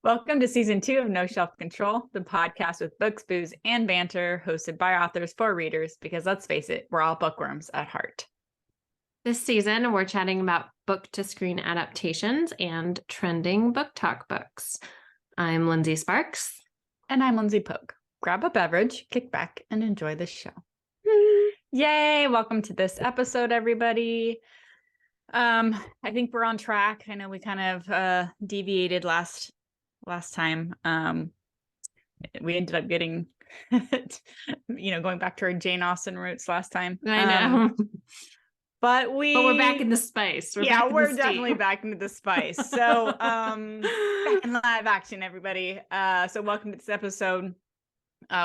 Welcome to season 2 of No Shelf Control, the podcast with books, booze, and banter, hosted by authors for readers, because let's face it, we're all bookworms at heart. This season, we're chatting about book-to-screen adaptations and trending BookTok books. I'm Lindsey Sparks. And I'm Lindsey Pogue. Grab a beverage, kick back, and enjoy the show. Yay! Welcome to this episode, everybody. I think we're on track. I know we kind of deviated last time. We ended up getting going back to our Jane Austen roots last time. I know. But we're back in the spice. We're definitely back into the spice. So back in live action, everybody. So welcome to this episode.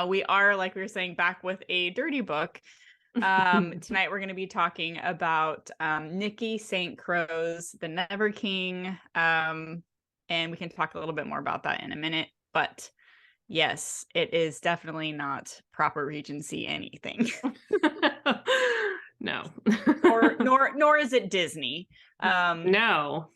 We are, like we were saying, back with a dirty book. Tonight we're going to be talking about Nikki St. Crowe's The Never King. And we can talk a little bit more about that in a minute. But yes, it is definitely not proper Regency anything. No. nor is it Disney. No.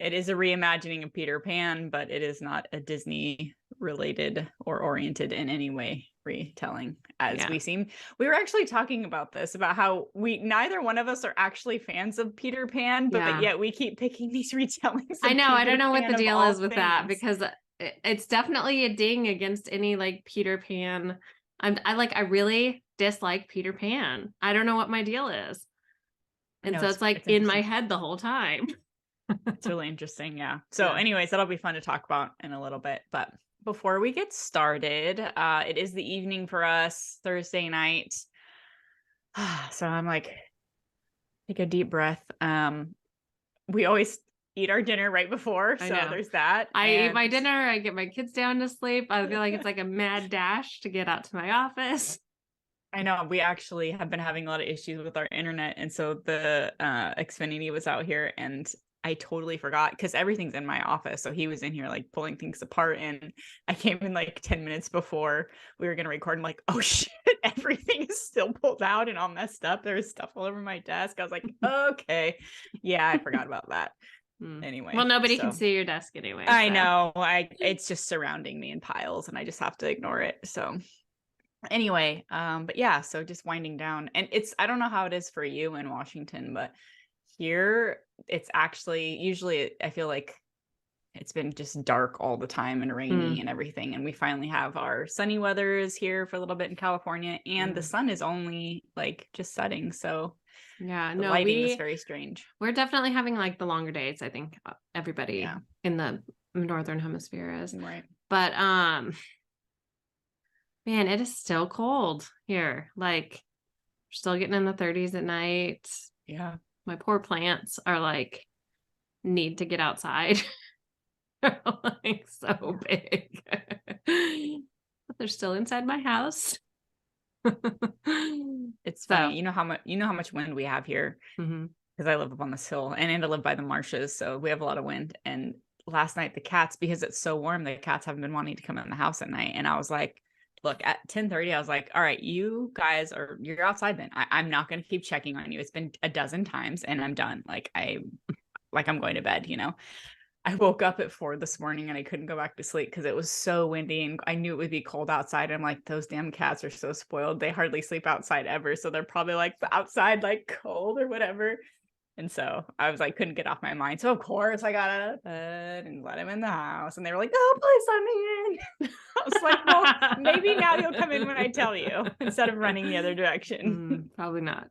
It is a reimagining of Peter Pan, but it is not a Disney related or oriented in any way retelling, as we seem. We were actually talking about this, about how neither one of us are actually fans of Peter Pan, but yet we keep picking these retellings. I know. I don't know what the deal is with that, because it's definitely a ding against any like Peter Pan. I really dislike Peter Pan. I don't know what my deal is. And so it's like in my head the whole time. It's really interesting. Yeah. So anyways, that'll be fun to talk about in a little bit. But before we get started, it is the evening for us, Thursday night. So I'm like, take a deep breath. We always eat our dinner right before. So there's that. I eat my dinner. I get my kids down to sleep. I feel like it's like a mad dash to get out to my office. I know. We actually have been having a lot of issues with our internet. And so the Xfinity was out here and I totally forgot, because everything's in my office. So he was in here like pulling things apart, and I came in like 10 minutes before we were going to record. I'm like, oh shit, everything is still pulled out and all messed up. There's stuff all over my desk. I was like, okay. Yeah, I forgot about that. Anyway. Well, nobody can see your desk anyway. I know. It's just surrounding me in piles and I just have to ignore it. So anyway, but yeah, so just winding down. And I don't know how it is for you in Washington, but here it's actually usually, I feel like it's been just dark all the time and rainy and everything. And we finally have our sunny weathers here for a little bit in California, and the sun is only like just setting. So the lighting is very strange. We're definitely having like the longer days. I think everybody in the northern hemisphere is. Right. But man, it is still cold here. Like we're still getting in the 30s at night. Yeah. My poor plants are like need to get outside. They're like so big. But they're still inside my house. It's funny. You know how much wind we have here, because I live up on this hill and I live by the marshes, so we have a lot of wind. And last night the cats, because it's so warm, the cats haven't been wanting to come in the house at night. And I was like, look, at 10:30, I was like, all right, you guys you're outside then. I'm not going to keep checking on you. It's been a dozen times and I'm done. I'm going to bed, I woke up at 4 this morning and I couldn't go back to sleep because it was so windy and I knew it would be cold outside. I'm like, those damn cats are so spoiled. They hardly sleep outside ever. So they're probably like outside, like cold or whatever. And so I was like, couldn't get off my mind. So of course I got out of bed and let him in the house. And they were like, oh, please let me in. I was like, well, maybe now you'll come in when I tell you, instead of running the other direction. Probably not.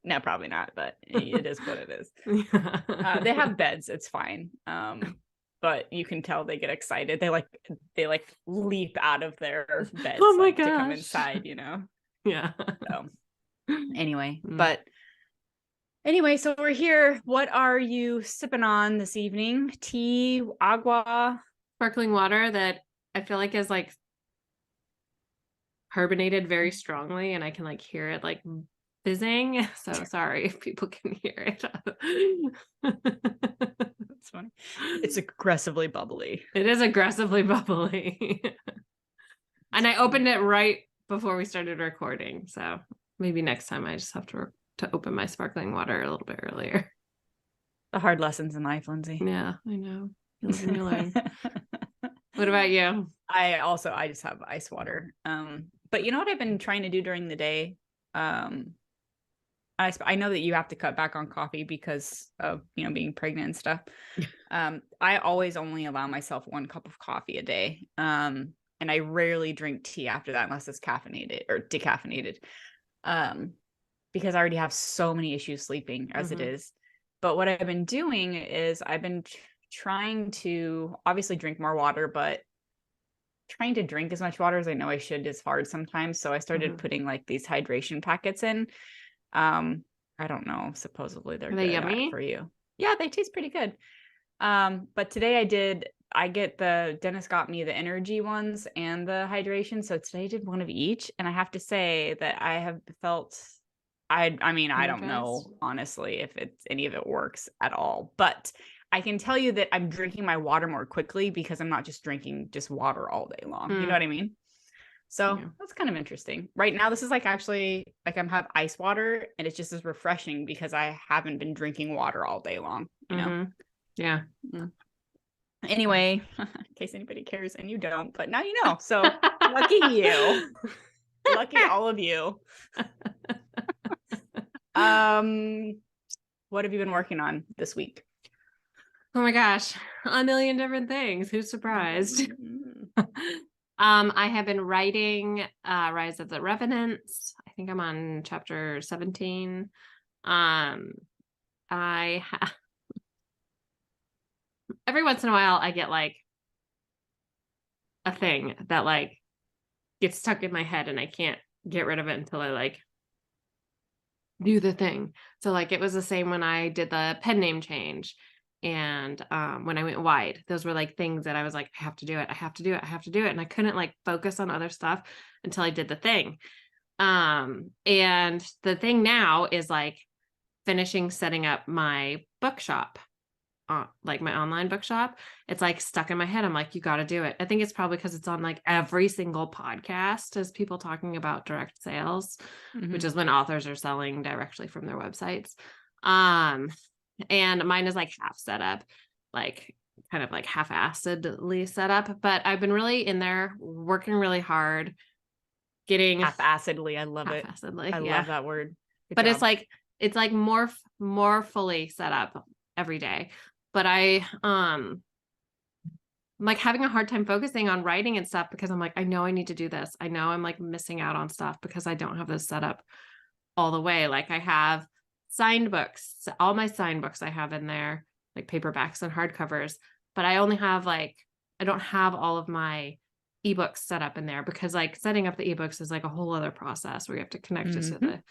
No, probably not. But it is what it is. They have beds. It's fine. But you can tell they get excited. They leap out of their beds to come inside, Yeah. So anyway, Anyway, so we're here. What are you sipping on this evening? Tea, agua? Sparkling water that I feel like is like carbonated very strongly, and I can like hear it like fizzing. So sorry if people can hear it. That's funny. It's aggressively bubbly. It is aggressively bubbly. And I opened it right before we started recording. So maybe next time I just have to open my sparkling water a little bit earlier. The hard lessons in life, Lindsey. Yeah, I know. You live and you learn. What about you? I just have ice water. But you know what I've been trying to do during the day? I know that you have to cut back on coffee because of, being pregnant and stuff. I always only allow myself 1 cup of coffee a day. And I rarely drink tea after that unless it's caffeinated or decaffeinated. Because I already have so many issues sleeping as it is. But what I've been doing is I've been trying to obviously drink more water, but trying to drink as much water as I know I should is hard sometimes. So I started putting like these hydration packets in. I don't know. Supposedly they're good yummy for you. Yeah, they taste pretty good. But today the dentist got me the energy ones and the hydration. So today I did one of each. And I have to say that I have felt, I don't know, honestly, if any of it works at all, but I can tell you that I'm drinking my water more quickly because I'm not just drinking just water all day long. You know what I mean? So that's kind of interesting. Right now, this is actually I'm have ice water and it's just as refreshing because I haven't been drinking water all day long, you know? Yeah. Anyway, in case anybody cares, and you don't, but now you know. So lucky you. Lucky all of you. What have you been working on this week? Oh my gosh, a million different things. Who's surprised? I have been writing Rise of the Revenants. I think I'm on chapter 17. Every once in a while I get a thing that gets stuck in my head and I can't get rid of it until I do the thing. So it was the same when I did the pen name change. And when I went wide, those were things that I was I have to do it. I have to do it. I have to do it. And I couldn't focus on other stuff until I did the thing. And the thing now is finishing setting up my bookshop, my online bookshop. It's stuck in my head. I'm you got to do it. I think it's probably because it's on every single podcast as people talking about direct sales, which is when authors are selling directly from their websites. And mine is half set up, kind of half-assedly set up, but I've been really in there working really hard, getting half-assedly. I love it. Half-assedly. I love that word. Good but job. It's more fully set up every day. But I'm having a hard time focusing on writing and stuff because I'm I know I need to do this. I know I'm missing out on stuff because I don't have this set up all the way. I have signed books, all my signed books I have in there, paperbacks and hardcovers, but I only have I don't have all of my ebooks set up in there because setting up the ebooks is a whole other process where you have to connect it to the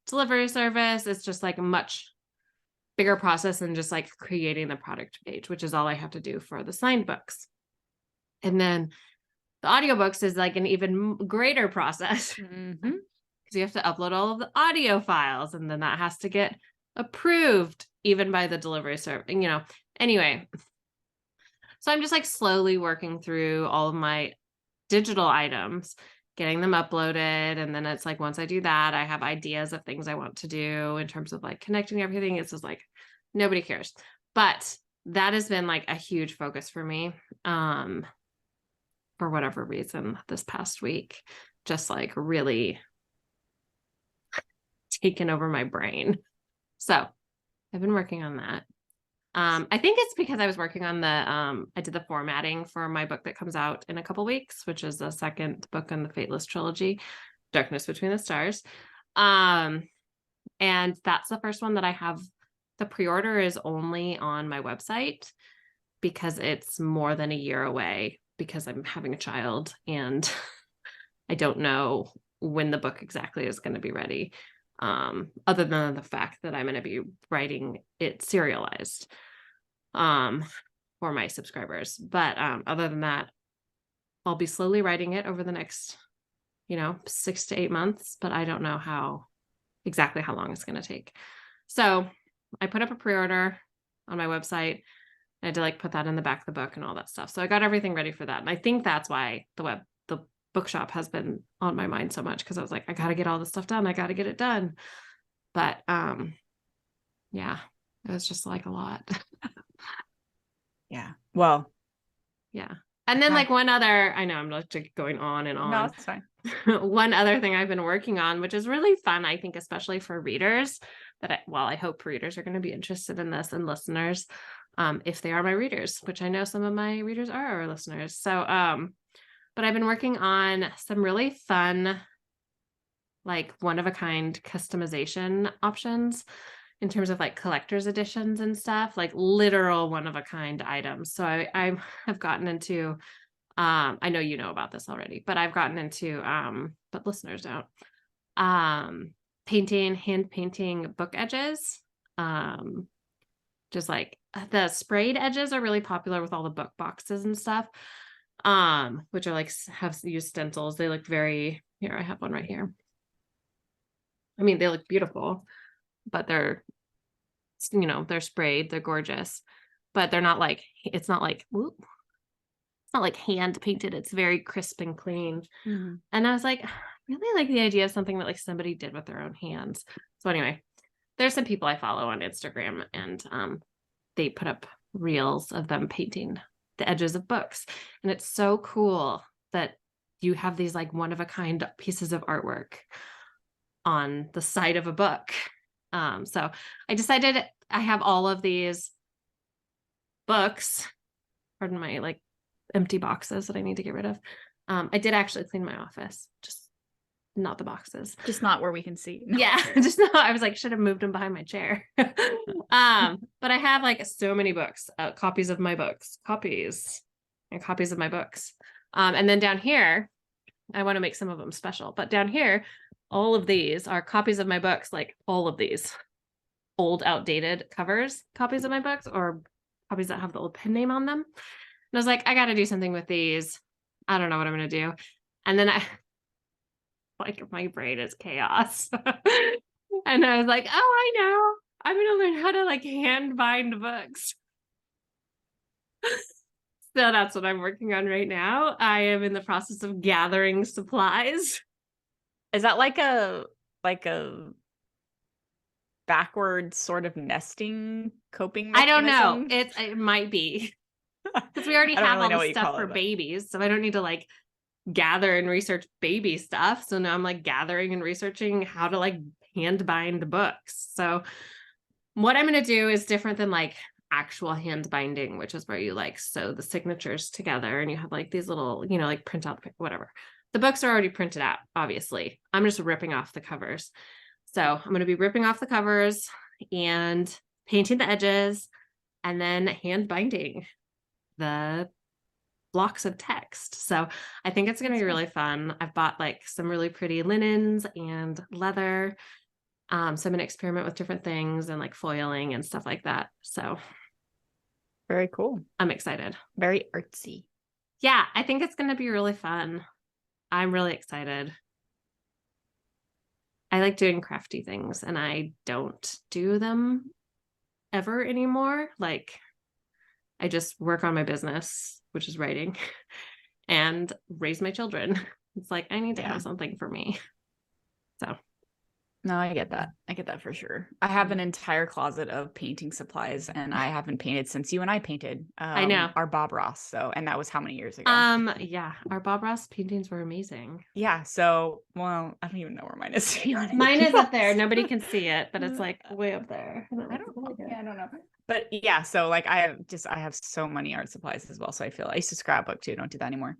delivery service. It's just a much bigger process than just creating the product page, which is all I have to do for the signed books. And then the audiobooks is an even greater process. You have to upload all of the audio files and then that has to get approved even by the delivery service, anyway. So I'm just slowly working through all of my digital items, getting them uploaded. And then it's once I do that, I have ideas of things I want to do in terms of connecting everything. It's just nobody cares, but that has been a huge focus for me. For whatever reason this past week, just really taken over my brain. So I've been working on that. I think it's because I was working on I did the formatting for my book that comes out in a couple weeks, which is the second book in the Fateless trilogy, Darkness Between the Stars. And that's the first one that I have. The pre-order is only on my website because it's more than a year away because I'm having a child and I don't know when the book exactly is going to be ready. Other than the fact that I'm going to be writing it serialized for my subscribers. But other than that, I'll be slowly writing it over the next, 6 to 8 months, but I don't know exactly how long it's going to take. So I put up a pre-order on my website. I had to put that in the back of the book and all that stuff. So I got everything ready for that. And I think that's why the bookshop has been on my mind so much because I was I got to get all this stuff done. I got to get it done. But yeah, it was just a lot. Yeah. Well, yeah. And then like one other, I know I'm not going on and on. No, it's fine. One other thing I've been working on, which is really fun, I think, especially for readers I hope readers are going to be interested in this, and listeners, if they are my readers, which I know some of my readers are our listeners. So, but I've been working on some really fun, like one of a kind customization options in terms of like collector's editions and stuff, like literal one of a kind items. So I have gotten into, I know you know about this already, but I've gotten into, but listeners don't, hand painting book edges. Just like the sprayed edges are really popular with all the book boxes and stuff, which are like have used stencils. They look very, here I have one right here. I mean, they look beautiful, but they're, you know, they're sprayed, they're gorgeous, but they're not like, it's not like, whoop, it's not like hand painted. It's very crisp and clean. Mm-hmm. And I was like, I really like the idea of something that like somebody did with their own hands. So anyway, there's some people I follow on Instagram, and they put up reels of them painting the edges of books. And it's so cool that you have these like one of a kind pieces of artwork on the side of a book. So I decided I have all of these books, pardon my like empty boxes that I need to get rid of. I did actually clean my office, just not the boxes. Just not where we can see. No. Yeah, just not. I was like, should have moved them behind my chair. But I have like so many books, copies of my books, copies of my books. And then down here, I want to make some of them special, but down here, all of these are copies of my books, like all of these old, outdated covers, copies of my books, or copies that have the old pen name on them. And I was like, I got to do something with these. I don't know what I'm going to do. And then like my brain is chaos. And I was like, oh, I know. I'm going to learn how to like hand bind books. So that's what I'm working on right now. I am in the process of gathering supplies. Is that like a backwards sort of nesting coping mechanism? I don't know. It might be. Because we already have all the stuff for babies. So I don't need to like gather and research baby stuff. So now I'm like gathering and researching how to like hand bind books. So what I'm going to do is different than like actual hand binding, which is where you like sew the signatures together and you have like these little, you know, like print out, whatever. The books are already printed out, obviously. I'm just ripping off the covers. So I'm going to be ripping off the covers and painting the edges and then hand binding the blocks of text. So I think it's going to be really fun. I've bought like some really pretty linens and leather. So I'm going to experiment with different things and like foiling and stuff like that. So very cool. I'm excited. Very artsy. Yeah, I think it's going to be really fun. I'm really excited. I like doing crafty things and I don't do them ever anymore. Like I just work on my business, which is writing, and raise my children. It's like, I need to have something for me. So. No, I get that. I get that for sure. I have an entire closet of painting supplies and I haven't painted since you and I painted I know our Bob Ross. So, and that was how many years ago? Yeah, our Bob Ross paintings were amazing. Yeah. So, well, I don't even know where mine is. Mine is up there. Nobody can see it, but it's like way up there. I don't know. But yeah, so like I have so many art supplies as well. So I used to scrapbook too. Don't do that anymore.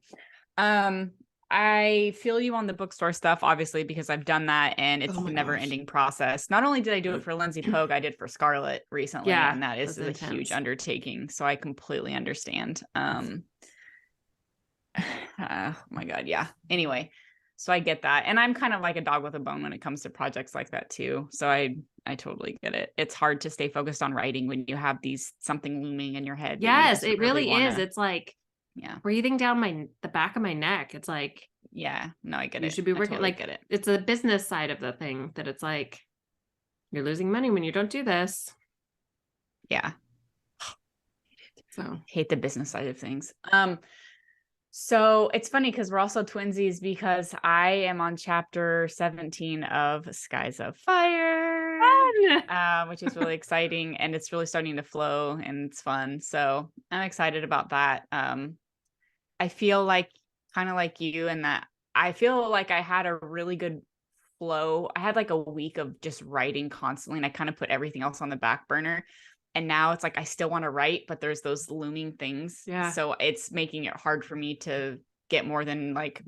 I feel you on the bookstore stuff, obviously, because I've done that and it's a never ending process. Not only did I do it for Lindsey Pogue, I did for Scarlett recently. Yeah, and that is a huge undertaking. So I completely understand. Oh my God. Yeah. Anyway, so I get that. And I'm kind of like a dog with a bone when it comes to projects like that too. So I totally get it. It's hard to stay focused on writing when you have something looming in your head. Yes, it really is. It's like, breathing down the back of my neck. It's like, yeah, no, I get it. You should be working like it. It's the business side of the thing that it's like, you're losing money when you don't do this. Yeah. So hate the business side of things. So it's funny because we're also twinsies because I am on chapter 17 of Skies of Fire, which is really exciting and it's really starting to flow and it's fun. So I'm excited about that. I feel like kind of like you in that I feel like I had a really good flow. I had like a week of just writing constantly, and I kind of put everything else on the back burner. And now it's like I still want to write, but there's those looming things. Yeah. So it's making it hard for me to get more than like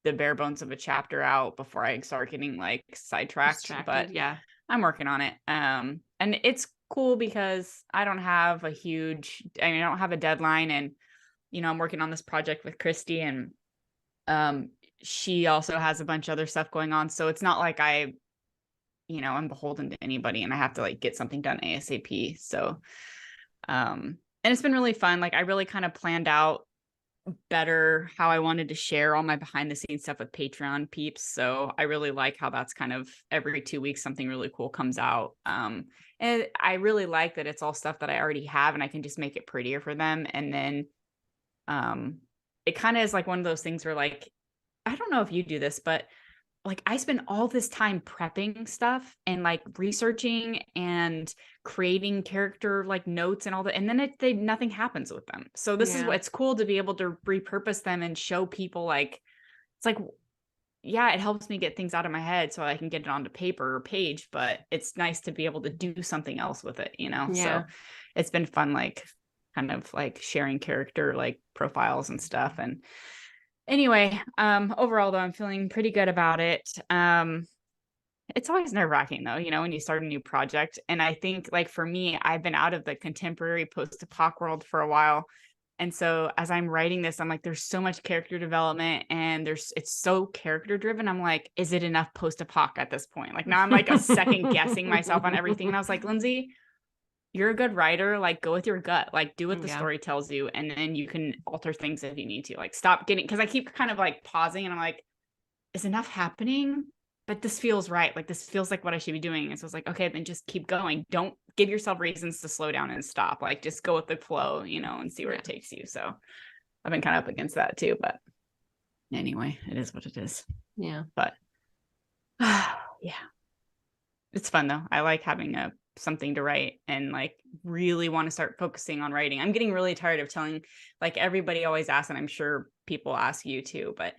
the bare bones of a chapter out before I start getting like sidetracked. But yeah, I'm working on it. And it's cool because I don't have I don't have a deadline, and I'm working on this project with Christy, and she also has a bunch of other stuff going on. So it's not like I'm beholden to anybody and I have to like get something done ASAP. So, and it's been really fun. Like I really kind of planned out better how I wanted to share all my behind the scenes stuff with Patreon peeps. So I really like how that's kind of every 2 weeks, something really cool comes out. And I really like that it's all stuff that I already have and I can just make it prettier for them. And then, it kind of is like one of those things where like, I don't know if you do this, but like I spend all this time prepping stuff and like researching and creating character like notes and all that. And then nothing happens with them. So this is what it's cool to be able to repurpose them and show people like, it's like, yeah, it helps me get things out of my head so I can get it onto paper or page, but it's nice to be able to do something else with it, So it's been fun, like kind of like sharing character like profiles and stuff. And anyway, overall though, I'm feeling pretty good about it. It's always nerve-wracking though, when you start a new project. And I think like for me, I've been out of the contemporary post-apoc world for a while. And so as I'm writing this, I'm like, there's so much character development and it's so character driven. I'm like, is it enough post-apoc at this point? Like now I'm like a second guessing myself on everything. And I was like, Lindsey, you're a good writer. Like go with your gut, like do what the story tells you. And then you can alter things if you need to, like stop getting, cause I keep kind of like pausing and I'm like, is enough happening? But this feels right. Like this feels like what I should be doing. And so it's like, okay, then just keep going. Don't give yourself reasons to slow down and stop. Like just go with the flow, and see where it takes you. So I've been kind of up against that too, but anyway, it is what it is. Yeah. But yeah, it's fun though. I like having something to write and like really want to start focusing on writing. I'm getting really tired of telling, like everybody always asks, and I'm sure people ask you too, but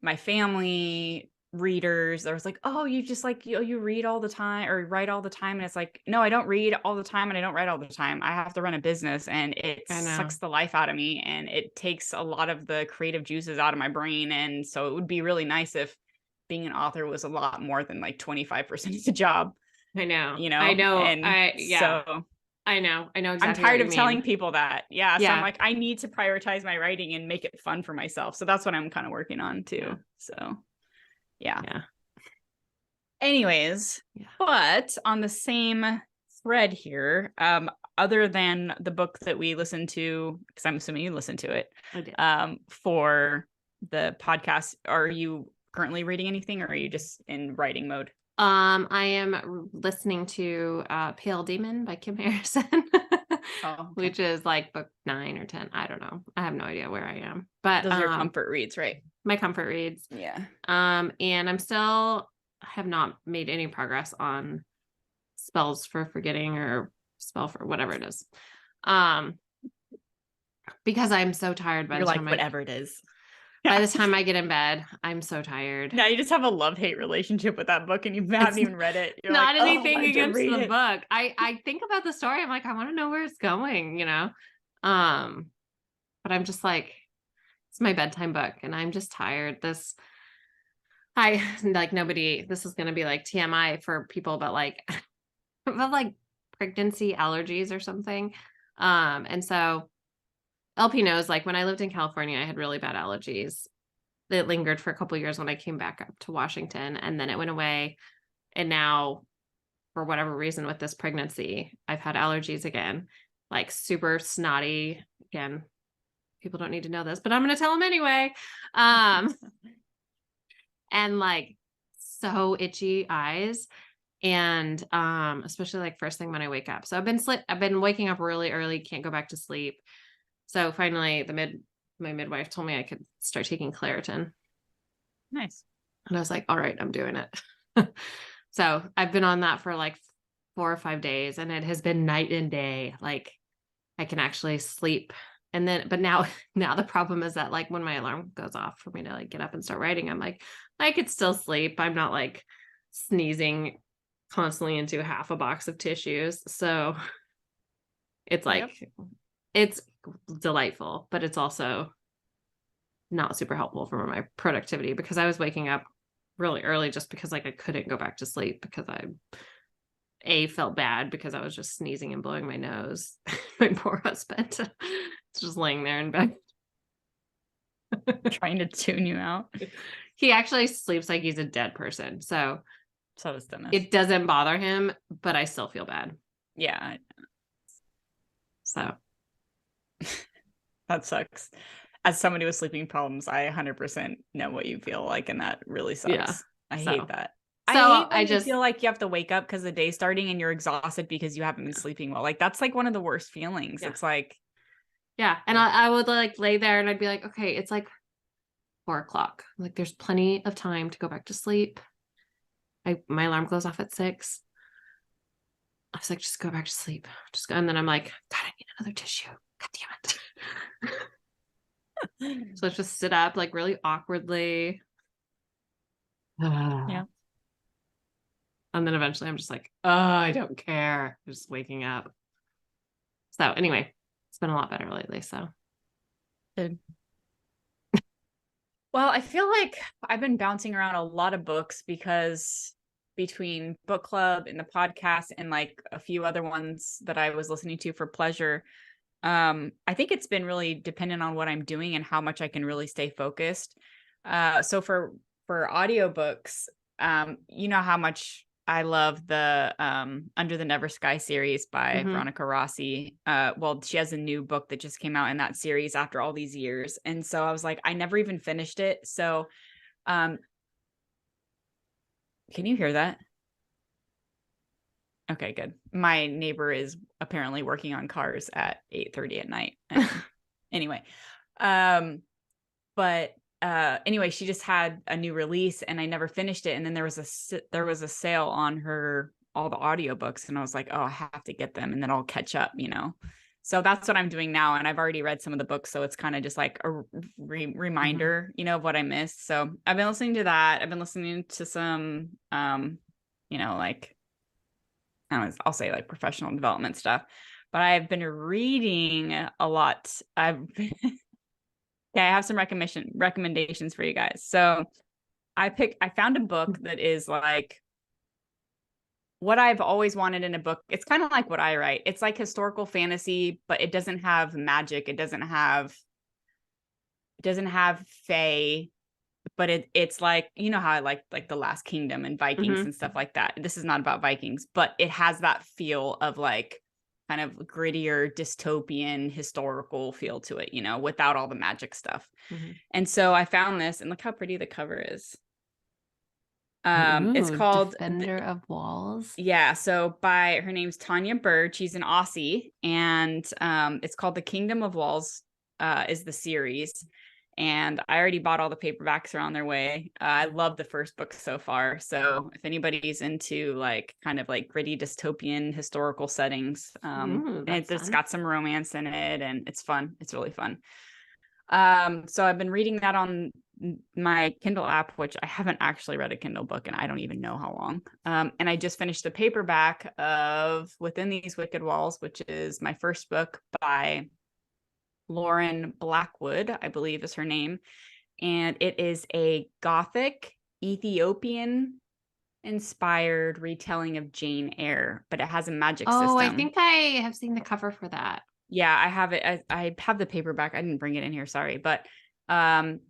my family, readers, there was like, oh, you just like you read all the time or write all the time. And it's like, no, I don't read all the time and I don't write all the time. I have to run a business and it sucks the life out of me and it takes a lot of the creative juices out of my brain. And so it would be really nice if being an author was a lot more than like 25% of the job. I know. I know. And so I know exactly. I'm tired of telling people that. Yeah. So I'm like, I need to prioritize my writing and make it fun for myself. So that's what I'm kind of working on too. Yeah. So yeah. Anyways, but on the same thread here, other than the book that we listened to, because I'm assuming you listened to it, for the podcast, are you currently reading anything or are you just in writing mode? I am listening to Pale Demon by Kim Harrison, which is like book 9 or 10. I don't know. I have no idea where I am. But those are your comfort reads, right? My comfort reads. Yeah. And I have not made any progress on spells for forgetting or spell for whatever it is. Because I'm so tired by the time whatever it is. By the time I get in bed, I'm so tired. Now you just have a love-hate relationship with that book and you haven't even read it. You're not like, anything against the book. I think about the story. I'm like, I want to know where it's going, But I'm just like, it's my bedtime book and I'm just tired. This is going to be like TMI for people, but like pregnancy allergies or something. And so LP knows, like when I lived in California, I had really bad allergies that lingered for a couple of years when I came back up to Washington, and then it went away. And now for whatever reason with this pregnancy, I've had allergies again, like super snotty. Again, people don't need to know this, but I'm going to tell them anyway. And like so itchy eyes. And especially like first thing when I wake up. So I've been waking up really early, can't go back to sleep. So finally my midwife told me I could start taking Claritin. Nice. And I was like, all right, I'm doing it. So I've been on that for like 4 or 5 days and it has been night and day. Like I can actually sleep but now the problem is that like when my alarm goes off for me to like get up and start writing, I'm like, I could still sleep. I'm not like sneezing constantly into half a box of tissues. So it's like, it's delightful, but it's also not super helpful for my productivity because I was waking up really early just because like I couldn't go back to sleep because I felt bad because I was just sneezing and blowing my nose. My poor husband is just laying there in bed. Trying to tune you out. He actually sleeps like he's a dead person. So does Dennis. It doesn't bother him, but I still feel bad. Yeah. So that sucks. As somebody with sleeping problems, I 100% know what you feel like, and that really sucks. Yeah. I hate that. So I just feel like you have to wake up because the day's starting and you're exhausted because you haven't been sleeping well. Like that's like one of the worst feelings. Yeah. It's like, yeah. And I would like lay there and I'd be like, okay, it's like 4:00. Like there's plenty of time to go back to sleep. My alarm goes off at 6. I was like, just go back to sleep. Just go. And then I'm like, God, I need another tissue. God damn it. So let's just sit up like really awkwardly. yeah. And then eventually I'm just like, oh, I don't care. Just waking up. So anyway, it's been a lot better lately. So good. Well, I feel like I've been bouncing around a lot of books because between book club and the podcast and like a few other ones that I was listening to for pleasure, I think it's been really dependent on what I'm doing and how much I can really stay focused. So for audiobooks, you know how much I love the Under the Never Sky series by Veronica Rossi. Well, she has a new book that just came out in that series after all these years. And so I was like, I never even finished it. So can you hear that? Okay, good. My neighbor is apparently working on cars at 8:30 at night. Anyway, but anyway, she just had a new release and I never finished it. And then there was a sale on all the audiobooks and I was like, oh, I have to get them and then I'll catch up, you know? So that's what I'm doing now. And I've already read some of the books. So it's kind of just like a reminder, you know, of what I missed. So I've been listening to that. I've been listening to some, you know, like, I'll say like professional development stuff, but I've been reading a lot. I have some recommendations for you guys. So I found a book that is like what I've always wanted in a book. It's kind of like what I write. It's like historical fantasy, but it doesn't have magic. It doesn't have fae, but it's like, you know how I like the Last Kingdom and Vikings and stuff like that. This is not about Vikings, but it has that feel of like kind of grittier dystopian historical feel to it, you know, without all the magic stuff. And so I found this and look how pretty the cover is. It's called Defender of Walls. Yeah. So her name's Tanya Bird. She's an Aussie and it's called The Kingdom of Walls is the series. And I already bought all the paperbacks are on their way. I love the first book so far. So if anybody's into like kind of like gritty dystopian historical settings, it's got some romance in it and it's fun. It's really fun. So I've been reading that on my Kindle app, which I haven't actually read a Kindle book and I don't even know how long. And I just finished the paperback of Within These Wicked Walls, which is my first book by Lauren Blackwood, I believe is her name. And it is a Gothic Ethiopian inspired retelling of Jane Eyre, but it has a magic system. Oh, I think I have seen the cover for that. Yeah, I have it. I have the paperback. I didn't bring it in here. Sorry. But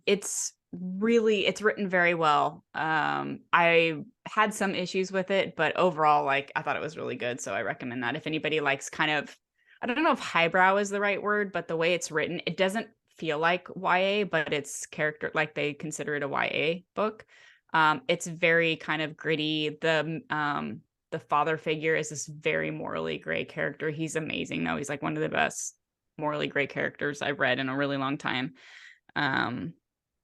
it's written very well. I had some issues with it, but overall, like I thought it was really good. So I recommend that if anybody likes kind of, I don't know if highbrow is the right word, but the way it's written, it doesn't feel like YA, but it's character, like they consider it a YA book. It's very kind of gritty. The father figure is this very morally gray character. He's amazing though. He's like one of the best morally gray characters I've read in a really long time. And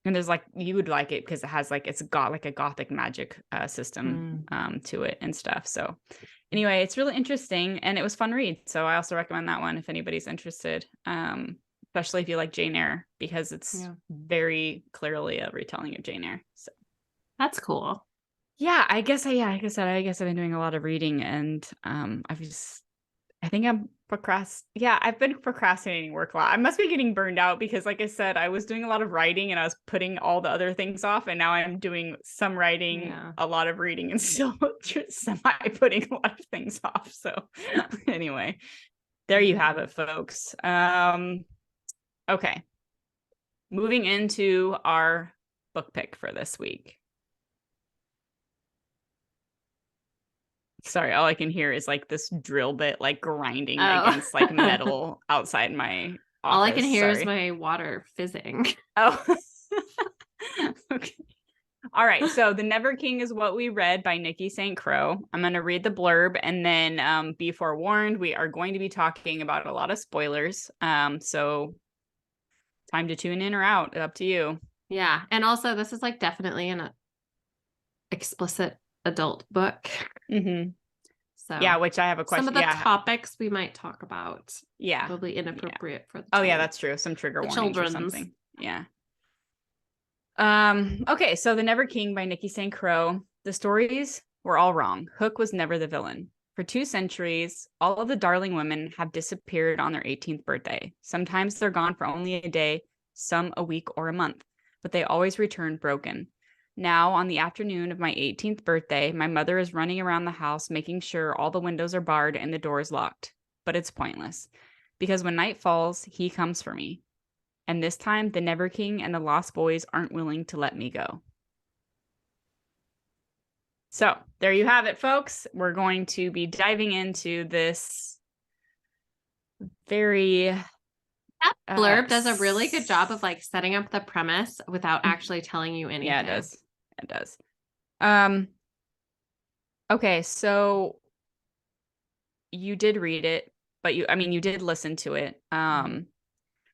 there's like, you would like it because it has like, it's got like a Gothic magic system to it and stuff. So anyway, it's really interesting and it was fun read. So I also recommend that one if anybody's interested. especially if you like Jane Eyre, because it's very clearly a retelling of Jane Eyre. So that's cool. Yeah, I guess I've been doing a lot of reading, and I think I've been procrastinating work a lot. I must be getting burned out because, like I said, I was doing a lot of writing and I was putting all the other things off, and now I'm doing some writing, a lot of reading, and still semi putting a lot of things off. So anyway, there you have it, folks. Okay. Moving into our book pick for this week. Sorry, all I can hear is like this drill bit like grinding against like metal outside my office. All I can hear is my water fizzing. Oh. Okay. All right. So The Never King is what we read by Nikki St. Crowe. I'm going to read the blurb and then be forewarned, we are going to be talking about a lot of spoilers. So time to tune in or out. Up to you. Yeah. And also this is like definitely an explicit adult book. Mm-hmm. So yeah, which I have a question. Some of the topics we might talk about. Yeah. Probably inappropriate for the Oh yeah, that's true. Some trigger warnings or something. Yeah. Okay, so The Never King by Nikki St. Crowe. The stories were all wrong. Hook was never the villain. For 2 centuries, all of the darling women have disappeared on their 18th birthday. Sometimes they're gone for only a day, some a week or a month, but they always return broken. Now, on the afternoon of my 18th birthday, my mother is running around the house making sure all the windows are barred and the doors locked. But it's pointless, because when night falls, he comes for me. And this time, the Never King and the Lost Boys aren't willing to let me go. So, there you have it, folks. We're going to be diving into this very... That blurb does a really good job of like setting up the premise without actually telling you anything. Yeah, it does. It does. Okay, so you did read it, but you did listen to it.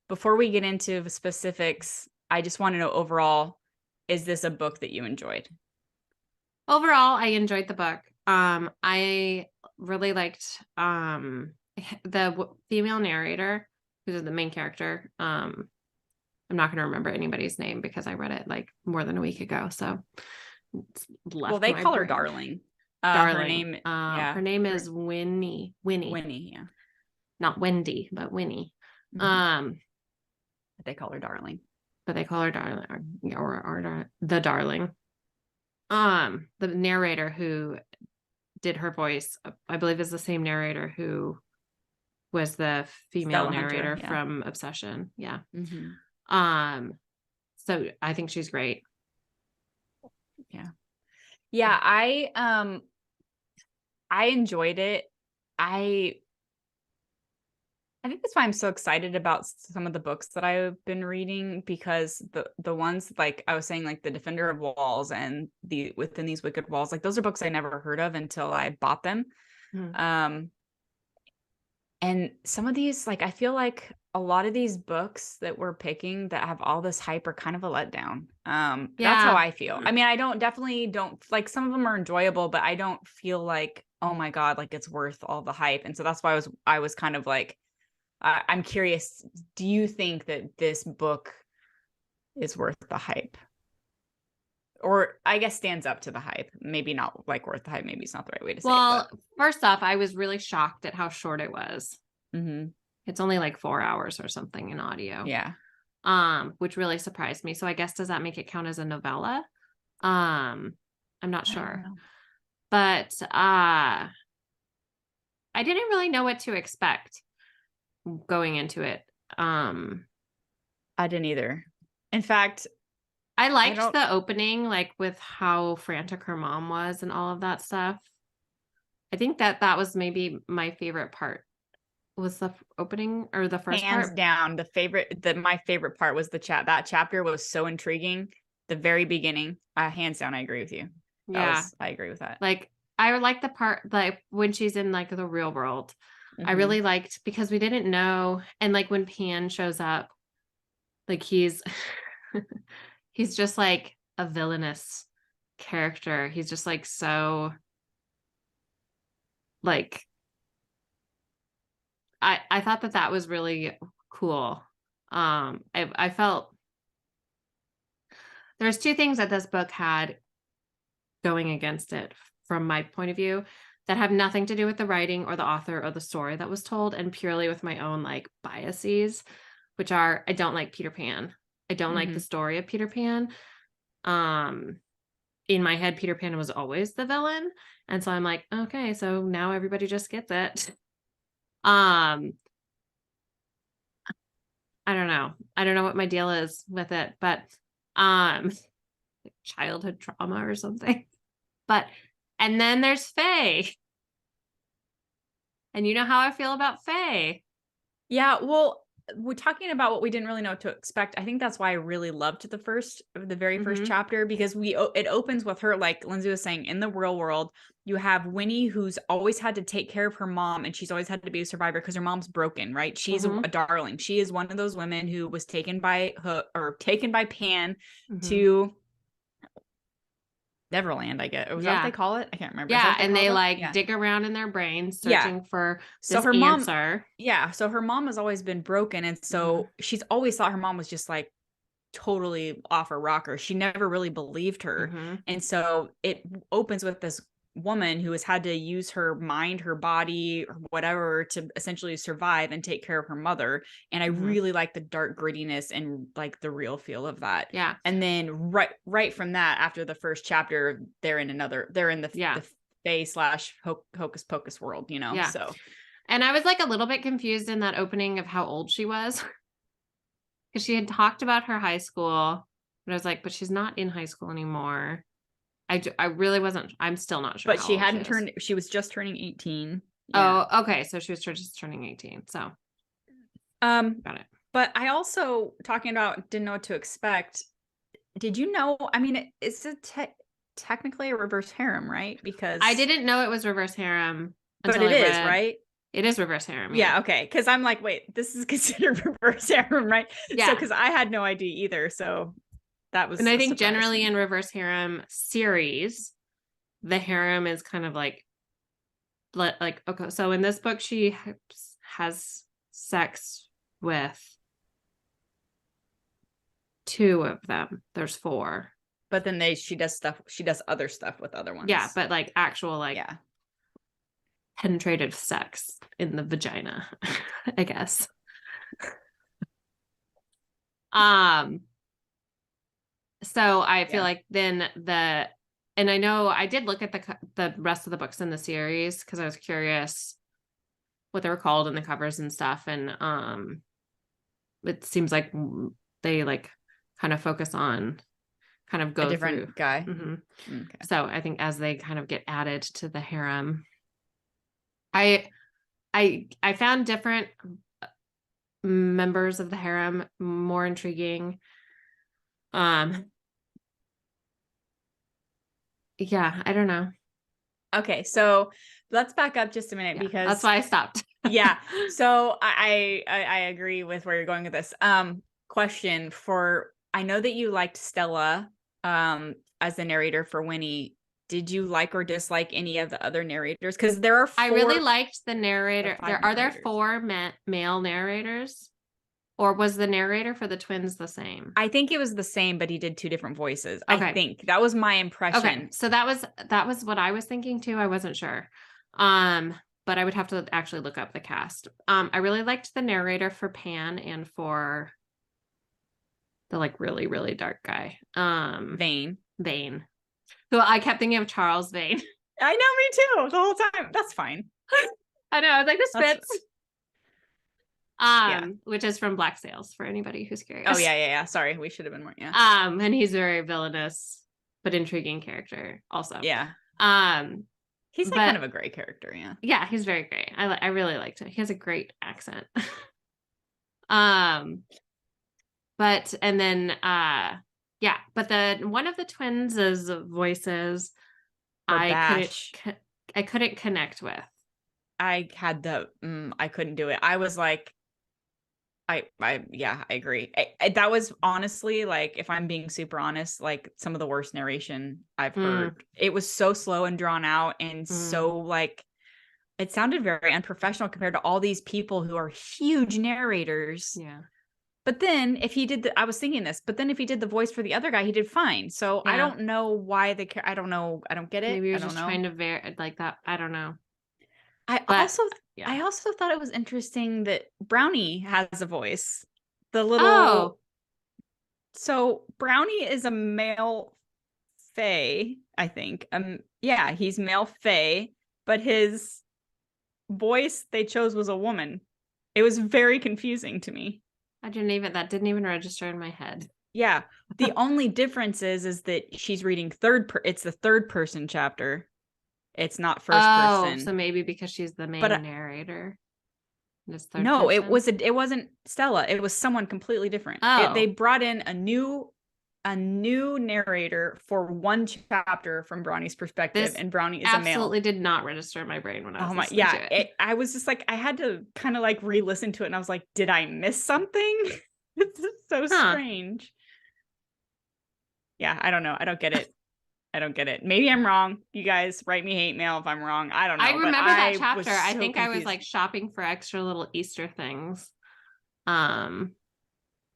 Before we get into the specifics, I just want to know overall, is this a book that you enjoyed? Overall, I enjoyed the book. I really liked the female narrator, who's the main character. I'm not going to remember anybody's name because I read it like more than a week ago. So well, they call her Darling. Darling. Her name is Winnie. Winnie, yeah. Not Wendy, but Winnie. But they call her Darling. But they call her Darling, or the Darling. The narrator who did her voice, I believe, is the same narrator who was the female narrator from Obsession. Yeah. So I think she's great. Yeah, I enjoyed it. I think that's why I'm so excited about some of the books that I've been reading, because the ones like I was saying, like The Defender of Walls and the Within These Wicked Walls, like those are books I never heard of until I bought them. And some of these, like, I feel like a lot of these books that we're picking that have all this hype are kind of a letdown. That's how I feel. I mean, I definitely don't like, some of them are enjoyable, but I don't feel like, oh my God, like it's worth all the hype. And so that's why I was kind of like, I'm curious, do you think that this book is worth the hype? Or I guess stands up to the hype. Maybe not like worth the hype. Maybe it's not the right way to say it. Well, first off, I was really shocked at how short it was. It's only like 4 hours or something in audio. Yeah. Which really surprised me. So I guess, does that make it count as a novella? I'm not sure. But I didn't really know what to expect going into it. I didn't either. In fact, I liked the opening, like with how frantic her mom was and all of that stuff. I think that was maybe my favorite part. Was the opening or the first hands part? Down, my favorite part was that chapter was so intriguing. The very beginning, hands down, I agree with you. I agree with that. Like, I like the part like when she's in like the real world. I really liked, because we didn't know, and like when Pan shows up, like he's he's just like a villainous character. He's just like so like I thought that was really cool. I felt there's two things that this book had going against it from my point of view that have nothing to do with the writing or the author or the story that was told, and purely with my own like biases, which are, I don't like Peter Pan. I don't like the story of Peter Pan. In my head, Peter Pan was always the villain. And so I'm like, okay, so now everybody just gets it. I don't know. I don't know what my deal is with it, but childhood trauma or something. But and then there's Faye. And you know how I feel about Faye. Yeah, well, we're talking about what we didn't really know what to expect. I think that's why I really loved the very first chapter, because it opens with her, like Lindsey was saying, in the real world, you have Winnie, who's always had to take care of her mom, and she's always had to be a survivor because her mom's broken, right? She's a darling. She is one of those women who was taken by Pan to Neverland, I guess. Was that what they call it? I can't remember. Yeah, and they dig around in their brains searching for this her answer. So her mom has always been broken, and so she's always thought her mom was just like totally off her rocker. She never really believed her. And so it opens with this woman who has had to use her mind, her body, or whatever to essentially survive and take care of her mother. And I really like the dark grittiness and like the real feel of that. Yeah. And then right from that, after the first chapter, they're in the Fae / Hocus Pocus world, you know? Yeah. So, and I was like a little bit confused in that opening of how old she was. Because she had talked about her high school, but I was like, but she's not in high school anymore. I really wasn't. I'm still not sure. But she hadn't turned. She was just turning 18. Yeah. Oh, okay. So she was just turning 18. So, got it. But I also, talking about didn't know what to expect. Did you know? I mean, it's technically a reverse harem, right? Because I didn't know it was reverse harem. But it is, right? It is reverse harem. Yeah. Okay. Because I'm like, wait, this is considered reverse harem, right? Yeah. So, because I had no idea either. So that was. And I think generally in reverse harem series, the harem is kind of like, okay. So in this book, she has sex with 2 of them. There's 4. But then she does other stuff with other ones. Yeah, but like actual penetrative sex in the vagina, I guess. So I feel like then and I know I did look at the rest of the books in the series because I was curious what they were called in the covers and stuff, and it seems like they like kind of focus on kind of go a different through guy. Okay. So I think as they kind of get added to the harem, I found different members of the harem more intriguing. Yeah, I don't know. Okay, so let's back up just a minute because that's why I stopped. Yeah. So I agree with where you're going with this. Question for, I know that you liked Stella as the narrator for Winnie. Did you like or dislike any of the other narrators? Because there are 4, I really liked the narrator. Are there 4 male narrators? Or was the narrator for the twins the same? I think it was the same, but he did 2 different voices. Okay. I think that was my impression. Okay. So that was what I was thinking too. I wasn't sure. But I would have to actually look up the cast. I really liked the narrator for Pan and for the like really, really dark guy. Vane. So I kept thinking of Charles Vane. I know, me too, the whole time. That's fine. I know. I was like, this fits. Which is from Black Sails for anybody who's curious. Oh yeah. Sorry, we should have been more. Yeah. And he's a very villainous but intriguing character also. Yeah. He's like kind of a gray character. Yeah. Yeah, he's very great. I really liked him. He has a great accent. But the one of the twins' voices I couldn't connect with. I had I couldn't do it. I was like, I agree. That was honestly, like, if I'm being super honest, like some of the worst narration I've heard. It was so slow and drawn out and so like, it sounded very unprofessional compared to all these people who are huge narrators. Yeah. But then if he did I was thinking this, but then if he did the voice for the other guy, he did fine. So I don't know why I don't know. I don't get it. Maybe he was I don't just know. trying to like that. I don't know. I also thought it was interesting that Brownie has a voice. The little So Brownie is a male fae, I think. Yeah, he's male fae, but his voice they chose was a woman. It was very confusing to me. that didn't even register in my head. Yeah. The only difference is that she's reading it's the third person chapter. It's not first person. So maybe because she's the main narrator. No, it wasn't Stella. It was someone completely different. They brought in a new narrator for one chapter from Brownie's perspective, and Brownie is a male. Absolutely did not register in my brain when I was listening to it. I was just like, I had to kind of like re-listen to it, and I was like, did I miss something? It's so strange. Yeah, I don't know. I don't get it. Maybe I'm wrong. You guys write me hate mail if I'm wrong. I don't know. I remember that chapter. I think I was like shopping for extra little Easter things.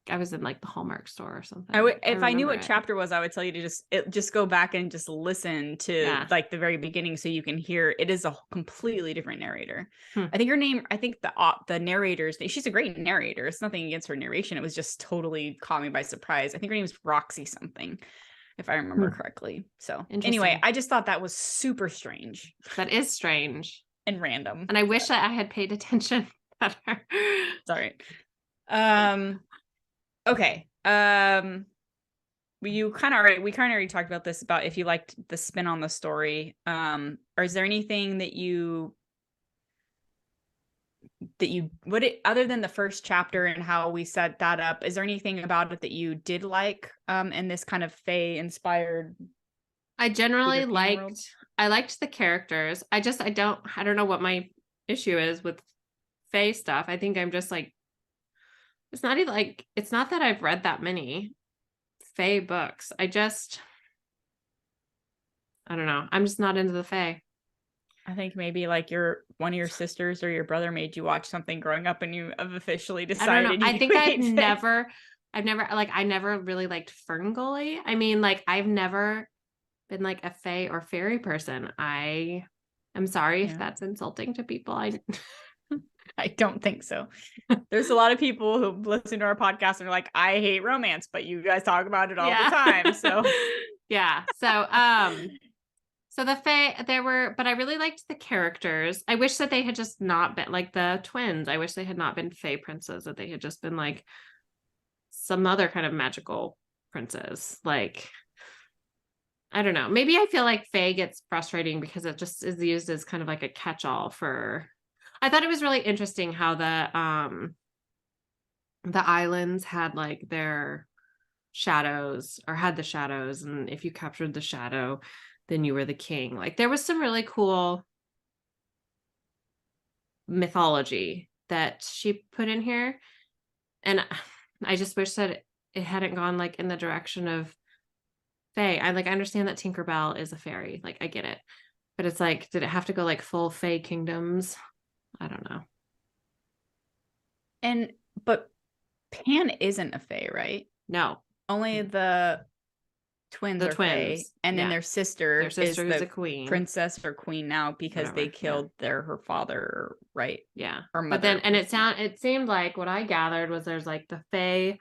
I was in like the Hallmark store or something. If I knew what chapter was, I would tell you to just go back and just listen to like the very beginning so you can hear it is a completely different narrator. I think the narrator's name, she's a great narrator. It's nothing against her narration. It was just totally caught me by surprise. I think her name is Roxy something, if I remember correctly. So anyway, I just thought that was super strange. That is strange and random. And I wish that I had paid attention better. Sorry. Okay. We kind of already talked about this, about if you liked the spin on the story. Or is there anything that other than the first chapter and how we set that up, is there anything about it that you did like in this kind of Fae inspired? I generally liked the characters. I don't know what my issue is with Fae stuff. I think I'm just like, it's not that I've read that many Fae books. I don't know. I'm just not into the Fae. I think maybe like one of your sisters or your brother made you watch something growing up and you have officially decided. I don't know. I think I never really liked Ferngully. I mean, like I've never been like a Fae or fairy person. I am sorry if that's insulting to people. I don't think so. There's a lot of people who listen to our podcast and are like, I hate romance, but you guys talk about it all the time. So yeah. So the Fae, but I really liked the characters. I wish that they had just not been like the twins. I wish they had not been Fae princes, that they had just been like some other kind of magical princes. Like, I don't know. Maybe I feel like Fae gets frustrating because it just is used as kind of like a catch-all for. I thought it was really interesting how the islands had like their shadows, or had the shadows, and if you captured the shadow, then you were the king. Like there was some really cool mythology that she put in here, and I just wish that it hadn't gone like in the direction of Fae. I understand that Tinkerbell is a fairy, like I get it, but it's like, did it have to go like full Fae kingdoms? I don't know. But Pan isn't a Fae, right? No, only the twins are Fae, and then their sister is the queen, princess or queen now, because they killed her father, right? Yeah, or mother. But then, and it seemed like what I gathered was there's like the Fae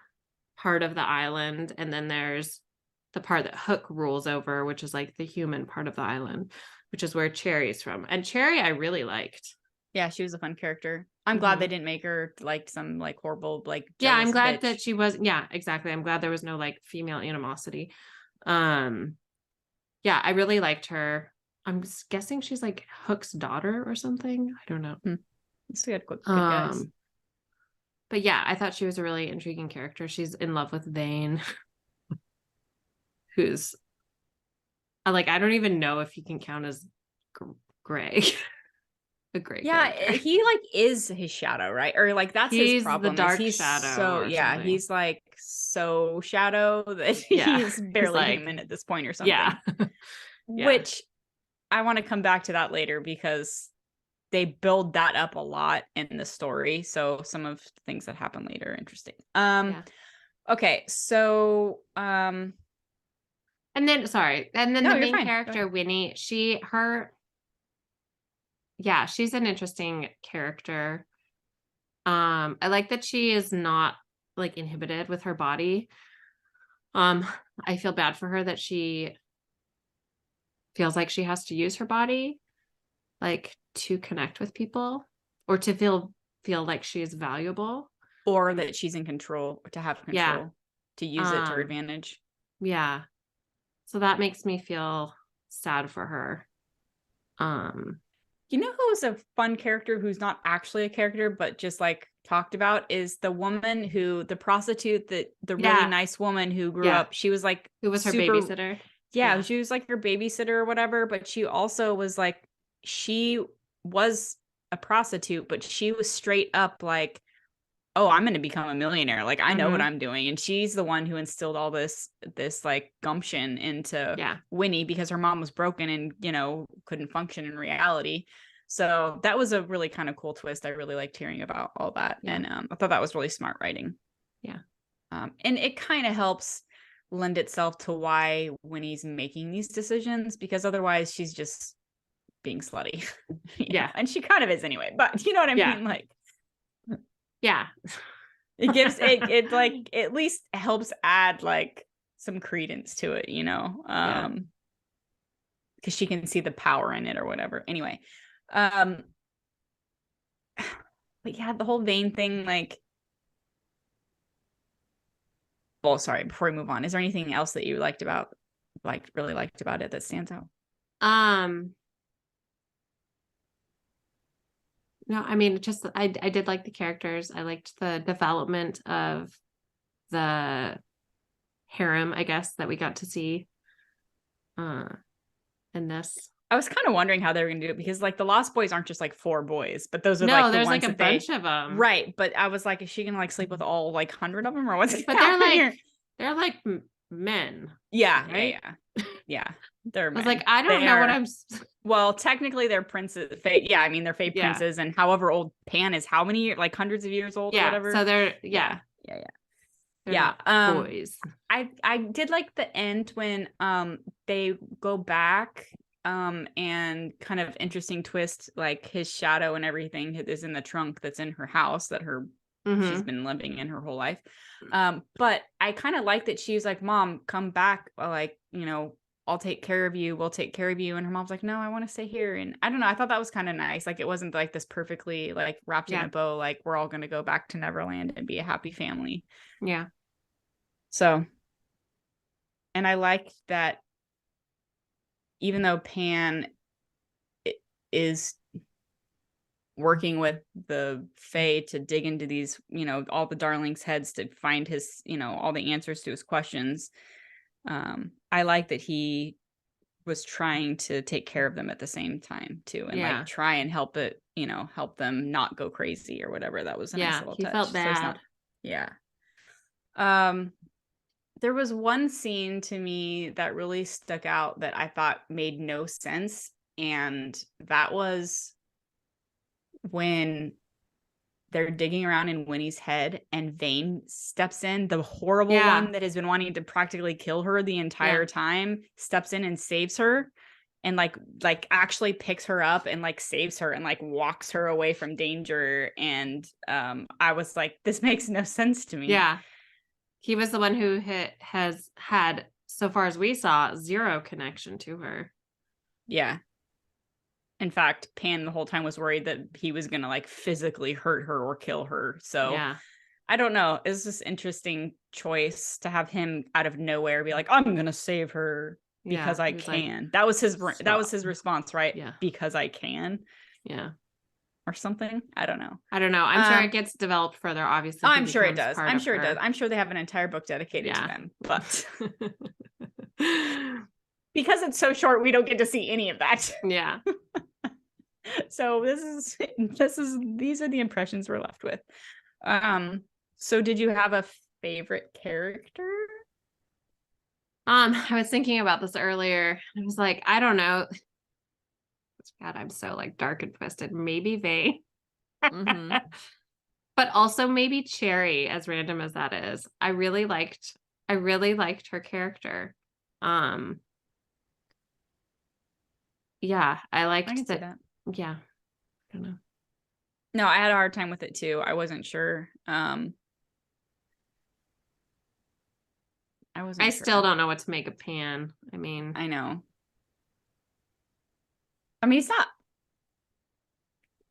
part of the island, and then there's the part that Hook rules over, which is like the human part of the island, which is where Cherry's from. And Cherry I really liked. Yeah, she was a fun character. I'm glad they didn't make her like some like horrible like I'm glad bitch. that she was. Yeah, exactly. I'm glad there was no like female animosity. Yeah, I really liked her. I'm guessing she's like Hook's daughter or something. I don't know. That's a good guess. But yeah, I thought she was a really intriguing character. She's in love with Vane, who's I don't even know if he can count as gray. A great character. He like is his shadow, right? Or like that's his problem. The dark shadow. He's like so shadow that he's barely human at this point or something. Yeah. Which I want to come back to that later, because they build that up a lot in the story. So some of the things that happen later are interesting. Okay, so and then the main character, Winnie, she's an interesting character. I like that she is not like inhibited with her body. I feel bad for her that she feels like she has to use her body like to connect with people or to feel like she is valuable, or that she's in control, to have control, to use it to her advantage. Yeah. So that makes me feel sad for her. You know who's a fun character who's not actually a character, but just like talked about, is the woman the prostitute, the really nice woman who grew up. She was like, who was her babysitter. Yeah, she was like her babysitter or whatever, but she also was like, she was a prostitute, but she was straight up like, oh, I'm going to become a millionaire. Like, I know what I'm doing. And she's the one who instilled all this like gumption into Winnie, because her mom was broken and, you know, couldn't function in reality. So that was a really kind of cool twist. I really liked hearing about all that. Yeah. And I thought that was really smart writing. Yeah. And it kind of helps lend itself to why Winnie's making these decisions, because otherwise she's just being slutty. Yeah. And she kind of is anyway, but you know what I mean? Like, yeah, it gives it like at least helps add like some credence to it, you know, because she can see the power in it or whatever. Anyway, but yeah, the whole vein thing, like, well, sorry, before we move on, is there anything else that you really liked about it that stands out? No, I mean, just I did like the characters. I liked the development of the harem, I guess, that we got to see in this. I was kind of wondering how they were going to do it, because like the Lost Boys aren't just like 4 boys, but those are like the there's ones like a bunch of them, right? But I was like, is she gonna like sleep with all like 100 of them, or what's? But they're like men. Yeah, right? Yeah. They're men. I was like, I don't know what I'm. Well, technically they're princes. Yeah, I mean they're fake princes, and however old Pan is, how many years, like hundreds of years old or whatever. So they're boys. I did like the end when they go back and kind of interesting twist, like his shadow and everything is in the trunk that's in her house that she's been living in her whole life. But I kind of like that she's like, Mom, come back, like, you know, I'll take care of you, we'll take care of you. And her mom's like, no, I want to stay here. And I don't know, I thought that was kind of nice. Like, it wasn't like this perfectly like wrapped in a bow, like we're all gonna go back to Neverland and be a happy family. Yeah. So, and I liked that even though Pan is working with the Fae to dig into these, you know, all the darlings' heads to find his, you know, all the answers to his questions, I like that he was trying to take care of them at the same time too, and like try and help them not go crazy or whatever. That was a nice little touch. Felt bad. There was one scene to me that really stuck out that I thought made no sense, and that was when they're digging around in Winnie's head and Vane steps in, the horrible one that has been wanting to practically kill her the entire time, steps in and saves her, and like actually picks her up and like saves her and like walks her away from danger. And I was like, this makes no sense to me. Yeah. He was the one who has had, so far as we saw, zero connection to her. Yeah. In fact, Pan the whole time was worried that he was going to like physically hurt her or kill her. So I don't know. It's this interesting choice to have him out of nowhere be like, I'm going to save her because I can. Like, that was his response, right? Yeah. Because I can. Yeah. Or something. I don't know. I'm sure it gets developed further, obviously. I'm sure it does. I'm sure they have an entire book dedicated to them. But because it's so short, we don't get to see any of that. Yeah. So these are the impressions we're left with. So did you have a favorite character? I was thinking about this earlier. I was like, I don't know. God, I'm so like dark and twisted. Maybe Vane. Mhm. But also maybe Cherry, as random as that is. I really liked her character. Yeah, I I liked can see that. that. Yeah. I don't know. No, I had a hard time with it too. I wasn't sure. I still don't know what to make of Pan. I mean, I know. I mean, it's not.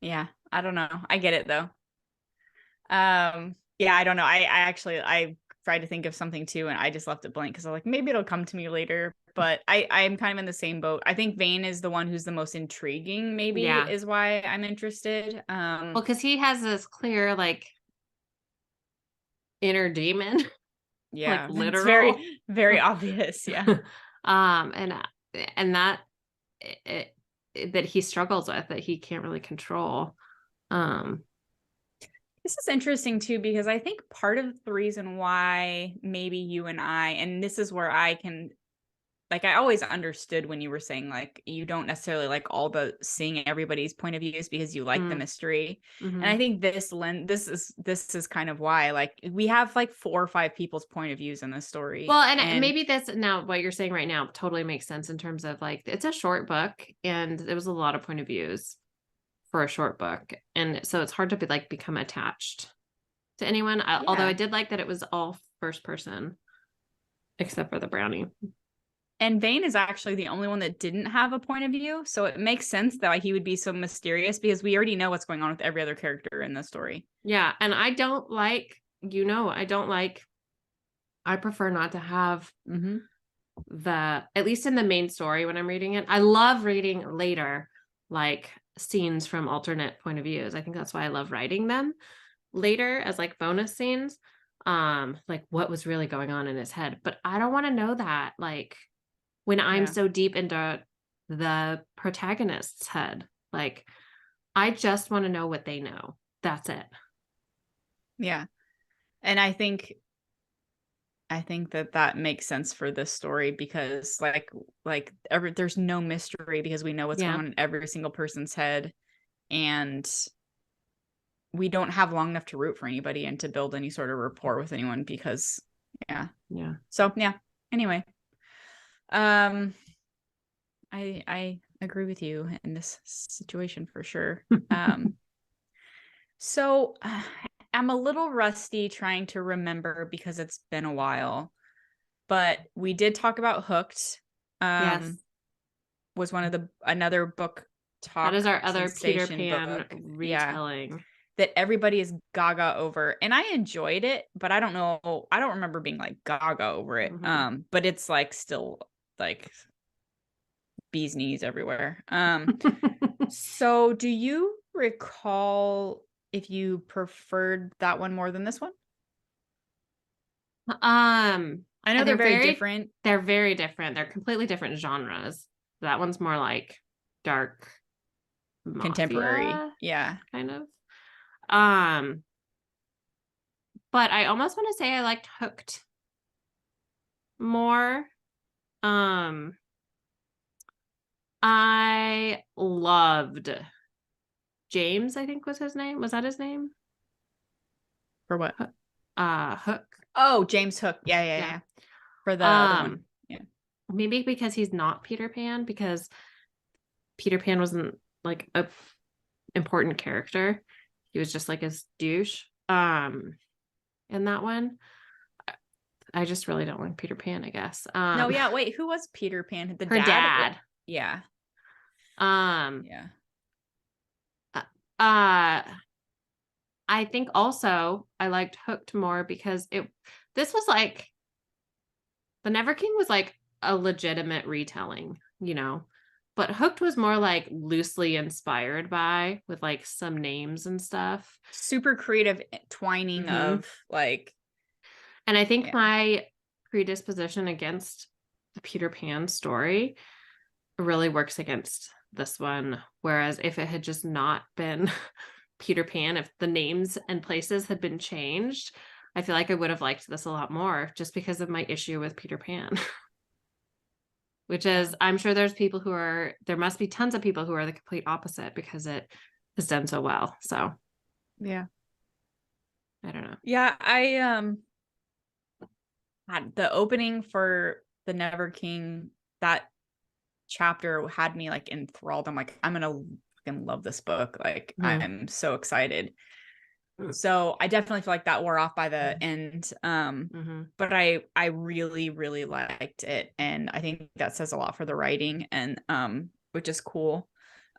Yeah, I don't know. I get it though. Yeah, I don't know. I tried to think of something too, and I just left it blank because I'm like, maybe it'll come to me later. But I'm kind of in the same boat. I think Vane is the one who's the most intriguing, maybe, yeah. is why I'm interested. Well, because he has this clear, like, inner demon, Yeah, like it's literal. very, very obvious. Yeah. And that that he struggles with, that he can't really control. This is interesting too, because I think part of the reason why maybe you and and this is where I can, like, I always understood when you were saying, like, you don't necessarily like all the seeing everybody's point of views because you like the mystery. And I think this is kind of why, like, we have like 4 or 5 people's point of views in this story. Well, and maybe this now, what you're saying right now totally makes sense in terms of like, it's a short book and there was a lot of point of views for a short book. And so it's hard to become attached to anyone. Although I did like that it was all first person, except for the brownie. And Vane is actually the only one that didn't have a point of view. So it makes sense that he would be so mysterious because we already know what's going on with every other character in the story. Yeah. And I don't like, I prefer not to have at least in the main story when I'm reading it. I love reading later, like scenes from alternate point of views. I think that's why I love writing them later as like bonus scenes. Like what was really going on in his head. But I don't want to know that, like, when I'm so deep into the protagonist's head. Like, I just want to know what they know. That's it. Yeah. And I think that makes sense for this story because there's no mystery because we know what's going on in every single person's head, and we don't have long enough to root for anybody and to build any sort of rapport with anyone because so anyway, I agree with you in this situation for sure. So I'm a little rusty trying to remember because it's been a while, but we did talk about Hooked. Yes. Was one of another book talk. That is our other Peter Pan book. retelling. Yeah, that everybody is gaga over. And I enjoyed it, but I don't remember being like gaga over it. But it's like still like bee's knees everywhere. So do you recall if you preferred that one more than this one? I know they're very different. They're very different. They're completely different genres. That one's more like dark contemporary. mafia, Yeah. kind of. But I almost want to say I liked Hooked more. I loved James, I think was his name. Was that his name? For what? Hook. Oh, James Hook. Yeah. For the other one. Yeah. Maybe because he's not Peter Pan, because Peter Pan wasn't like a important character. He was just like a douche. In that one. I just really don't like Peter Pan, I guess. No, yeah, wait, who was Peter Pan? Her dad. Yeah. Yeah. I think also I liked Hooked more because this was like, The Never King was like a legitimate retelling, but Hooked was more like loosely inspired by, with like some names and stuff. Super creative twining of like. And I think my predisposition against the Peter Pan story really works against this one. Whereas if it had just not been Peter Pan, if the names and places had been changed, I feel like I would have liked this a lot more just because of my issue with Peter Pan. which is, I'm sure there must be tons of people who are the complete opposite because it has done so well. So yeah, I don't know. yeah. I had the opening for the Never King, that chapter had me like enthralled. I'm like, I'm gonna fucking love this book. Like, I'm so excited. So I definitely feel like that wore off by the end. But I really, really liked it. And I think that says a lot for the writing, and which is cool.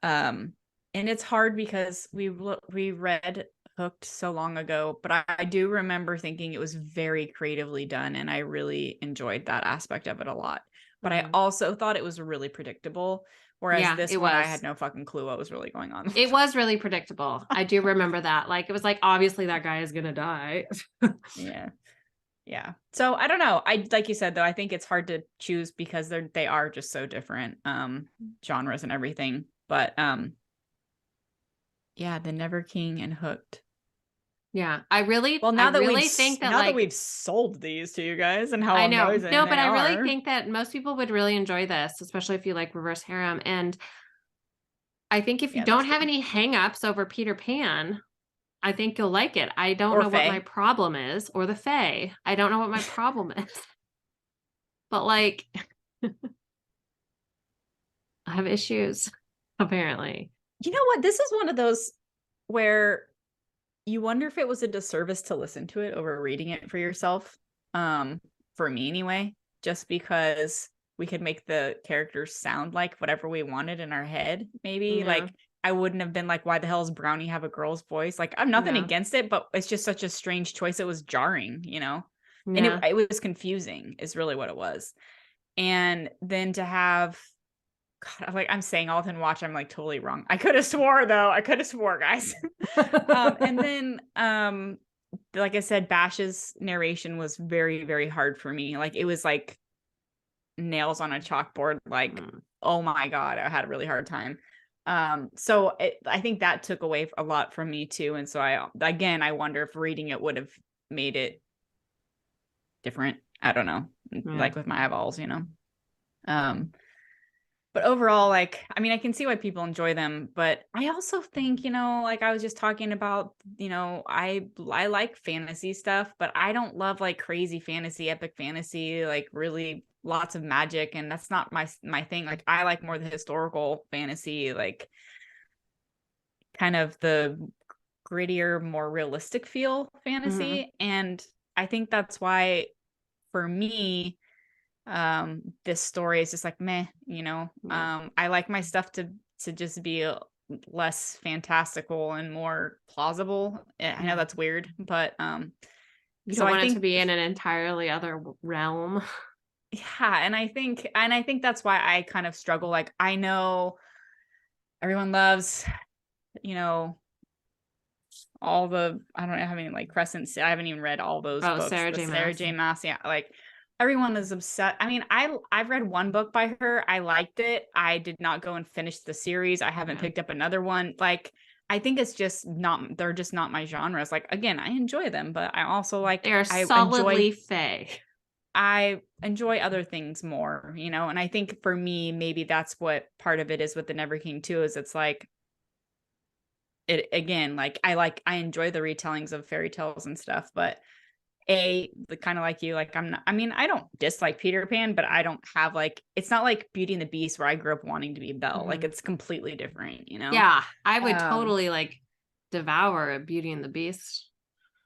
And it's hard because we read Hooked so long ago, but I do remember thinking it was very creatively done, and I really enjoyed that aspect of it a lot. But I also thought it was really predictable. Whereas this one, I had no fucking clue what was really going on. It was really predictable. I do remember that. Like, it was like, obviously that guy is going to die. Yeah. Yeah. So I don't know. I, like you said, though, I think it's hard to choose because they are just so different, genres and everything. But, yeah, The Never King and Hooked. Yeah. I really think that, now like, that we've sold these to you guys and how I know. amazing No, but they I really are. think that most people would really enjoy this, especially if you like reverse harem. And I think if you don't have any hangups over Peter Pan, I think you'll like it. I don't know what my problem is, or the Fae. I don't know what my problem is. But like, I have issues, apparently. You know what? This is one of those where you wonder if it was a disservice to listen to it over reading it for yourself. For me anyway, just because we could make the characters sound like whatever we wanted in our head, maybe. Yeah. Like, I wouldn't have been like, why the hell does Brownie have a girl's voice? Like, I'm nothing against it, but it's just such a strange choice. It was jarring, you know? And it was confusing is really what it was. And then to have, God, like, I'm saying Alton Watch, I'm like totally wrong. I could have swore, though. I could have swore, guys. And then like I said, Bash's narration was very, very hard for me. Like, it was like nails on a chalkboard. Like, oh my God, I had a really hard time. So I think that took away a lot from me too. And so I wonder if reading it would have made it different. I don't know, like with my eyeballs, you know. But overall, like, I mean, I can see why people enjoy them, but I also think, you know, like I was just talking about, you know, I like fantasy stuff, but I don't love like crazy fantasy, epic fantasy, like really lots of magic, and that's not my thing. Like, I like more the historical fantasy, like kind of the grittier, more realistic feel fantasy. And I think that's why for me, this story is just like meh, you know. I like my stuff to just be less fantastical and more plausible. I know that's weird, but you don't want it to be in an entirely other realm. Yeah, and I think that's why I kind of struggle. Like, I know everyone loves, you know, all the, I don't have any like Crescent. I haven't even read all those books. Sarah J. Maas, yeah, like everyone is upset. I mean, I've read one book by her. I liked it. I did not go and finish the series. I haven't picked up another one. Like, I think it's just not, they're just not my genres. Like, again, I enjoy them, but I also like, they are solidly Fae. I enjoy other things more, you know. And I think for me, maybe that's what part of it is with the Never King too, is it's like, it again, like I enjoy the retellings of fairy tales and stuff, but the kind of like you, like I mean, I don't dislike Peter Pan, but I don't have like, it's not like Beauty and the Beast where I grew up wanting to be Belle. Like, it's completely different, you know? Yeah, I would totally like devour a Beauty and the Beast.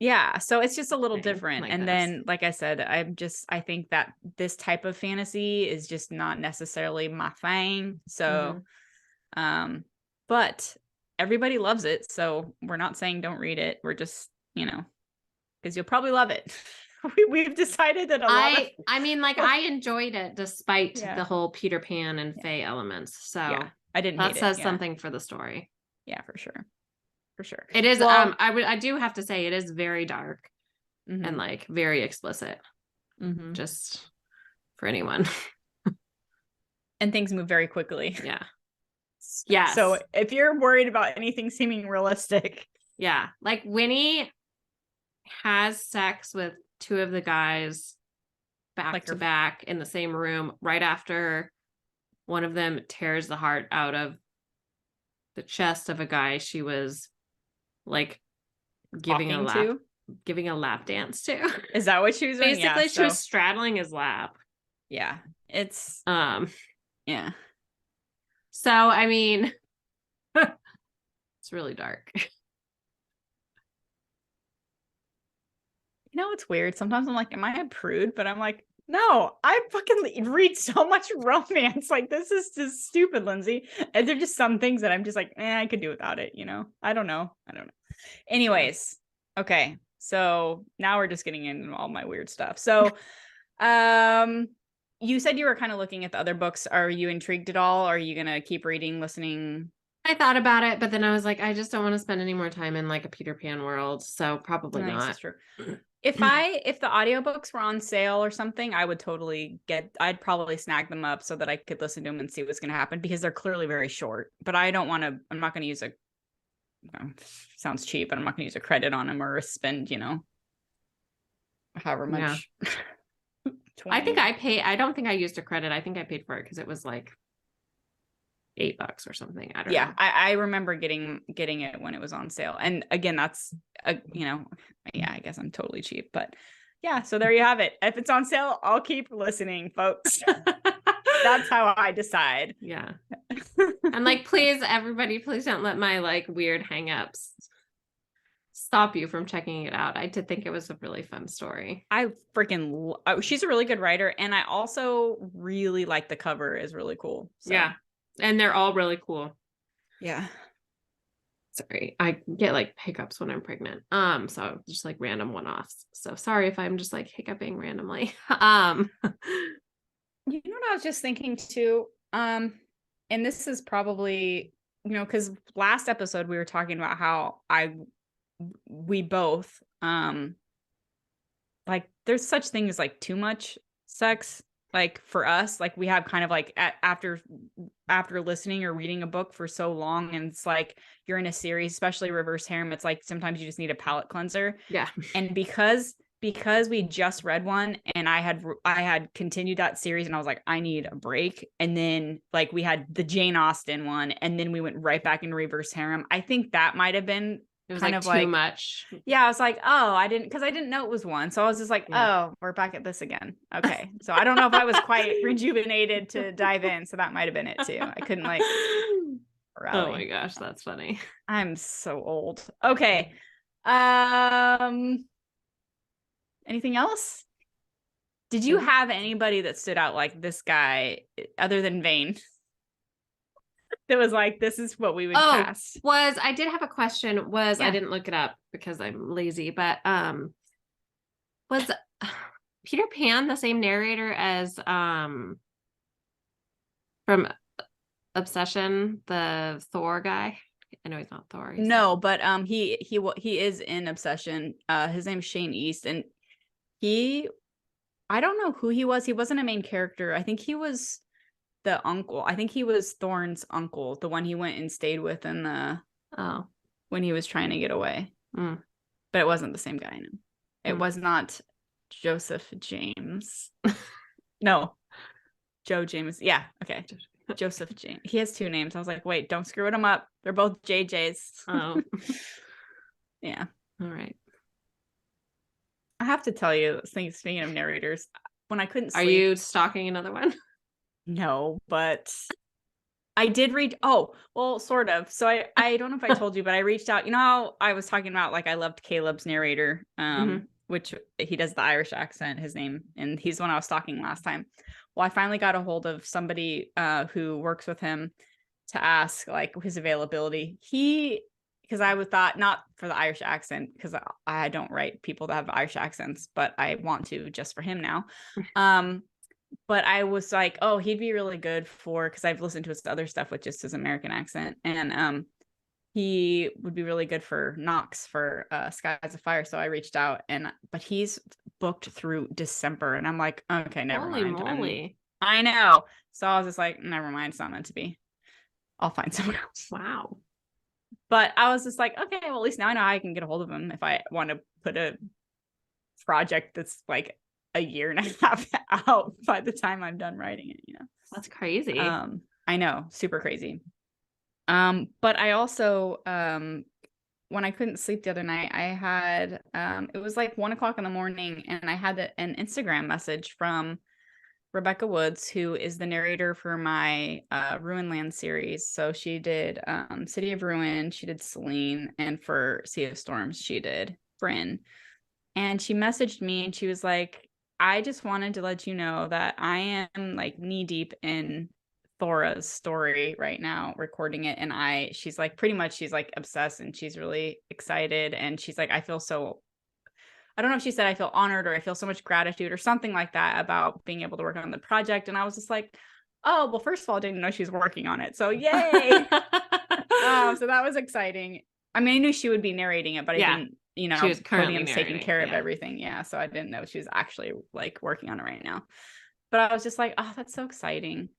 Yeah, so it's just a little different. Like, and then, like I said, I think that this type of fantasy is just not necessarily my thing. So, but everybody loves it. So we're not saying don't read it. We're just, you know, because you'll probably love it. We've decided that I mean, like, I enjoyed it despite the whole Peter Pan and Fae elements. So I didn't hate it. That says something for the story. Yeah, for sure. For sure. It is, I do have to say it is very dark and like very explicit. Just for anyone. And things move very quickly. Yeah. Yes. So if you're worried about anything seeming realistic. Yeah. Like, Winnie has sex with two of the guys back to back in the same room right after one of them tears the heart out of the chest of a guy she was like giving a lap dance to. Is that what she was doing? Basically, she was straddling his lap. Yeah. It's yeah. So I mean, it's really dark. You know, it's weird. Sometimes I'm like, am I a prude? But I'm like, no, I fucking read so much romance. Like, this is just stupid, Lindsey. And there are just some things that I'm just like, I could do without it, you know? I don't know. Anyways, okay. So now we're just getting into all my weird stuff. So, you said you were kind of looking at the other books. Are you intrigued at all? Are you going to keep reading, listening? I thought about it, but then I was like, I just don't want to spend any more time in like a Peter Pan world. So probably not. That's true. If the audiobooks were on sale or something, I would totally I'd probably snag them up so that I could listen to them and see what's going to happen, because they're clearly very short. But I'm not going to use sounds cheap, but I'm not going to use a credit on them or spend, however much. Yeah. I don't think I used a credit. I think I paid for it because it was like $8 or something. I don't know. I remember getting it when it was on sale. And again, that's I guess I'm totally cheap, but yeah, so there you have it. If it's on sale, I'll keep listening, folks. That's how I decide. Yeah. And like, please, everybody, please don't let my like weird hangups stop you from checking it out. I did think it was a really fun story. She's a really good writer, and I also really like the cover is really cool. So. Yeah. And they're all really cool. Yeah. Sorry. I get like hiccups when I'm pregnant. So just like random one-offs. So sorry if I'm just like hiccuping randomly. You know what I was just thinking too? And this is probably, because last episode we were talking about how we both like there's such thing as like too much sex. Like for us, like we have kind of like after listening or reading a book for so long, and it's like you're in a series, especially reverse harem, it's like sometimes you just need a palate cleanser. Yeah. And because we just read one, and I had continued that series, and I was like, I need a break. And then like we had the Jane Austen one, and then we went right back into reverse harem. I think that might have been it was kind of too much. Yeah, I was like, oh, I didn't know it was one. So I was just like, oh, we're back at this again. Okay. So I don't know if I was quite rejuvenated to dive in. So that might have been it too. I couldn't like rally. Oh my gosh, that's funny. I'm so old. Okay. Anything else? Did you have anybody that stood out like this guy other than Vane? That was like, this is what we would cast. I did have a question. Yeah. I didn't look it up because I'm lazy, but was Peter Pan the same narrator as from Obsession, the Thor guy? I know he's not Thor. No, but he is in Obsession. His name's Shane East, and I don't know who he was. He wasn't a main character. I think he was the uncle. I think he was Thorne's uncle, the one he went and stayed with in when he was trying to get away. But it wasn't the same guy. No. It was not Joseph James. No, Joe James. Yeah, okay. Joseph James. He has two names. I was like, wait, don't screw them up. They're both JJs. Oh. Yeah. All right. I have to tell you, speaking of narrators, when I couldn't sleep. Are you stalking another one? No, but I did read. Oh, well, sort of. So I don't know if I told you, but I reached out. You know how I was talking about, like, I loved Caleb's narrator, which he does the Irish accent, his name, and he's the one I was stalking last time. Well, I finally got a hold of somebody who works with him to ask like his availability. Because I would thought, not for the Irish accent, because I don't write people that have Irish accents, but I want to just for him now. But I was like, oh, he'd be really good because I've listened to his other stuff with just his American accent. And he would be really good for Knox for Skies of Fire. So I reached out, but he's booked through December. And I'm like, okay, never mind. Moly. I know. So I was just like, never mind. It's not meant to be. I'll find someone else. Wow. But I was just like, okay, well, at least now I know how I can get a hold of him if I want to put a project that's like a year and a half out by the time I'm done writing it, That's crazy. I know, super crazy. But I also, when I couldn't sleep the other night, I had, it was like 1:00 in the morning, and I had an Instagram message from Rebecca Woods, who is the narrator for my Ruinland series. So she did City of Ruin, she did Celine, and for Sea of Storms, she did Bryn. And she messaged me and she was like, I just wanted to let you know that I am like knee deep in Thora's story right now, recording it. And she's like, pretty much, she's like obsessed and she's really excited. And she's like, I don't know if she said I feel honored or I feel so much gratitude or something like that about being able to work on the project. And I was just like, oh, well, first of all, I didn't know she was working on it. So yay. So that was exciting. I mean, I knew she would be narrating it, but I didn't, she was currently taking care of everything. Yeah. So I didn't know she was actually like working on it right now. But I was just like, oh, that's so exciting.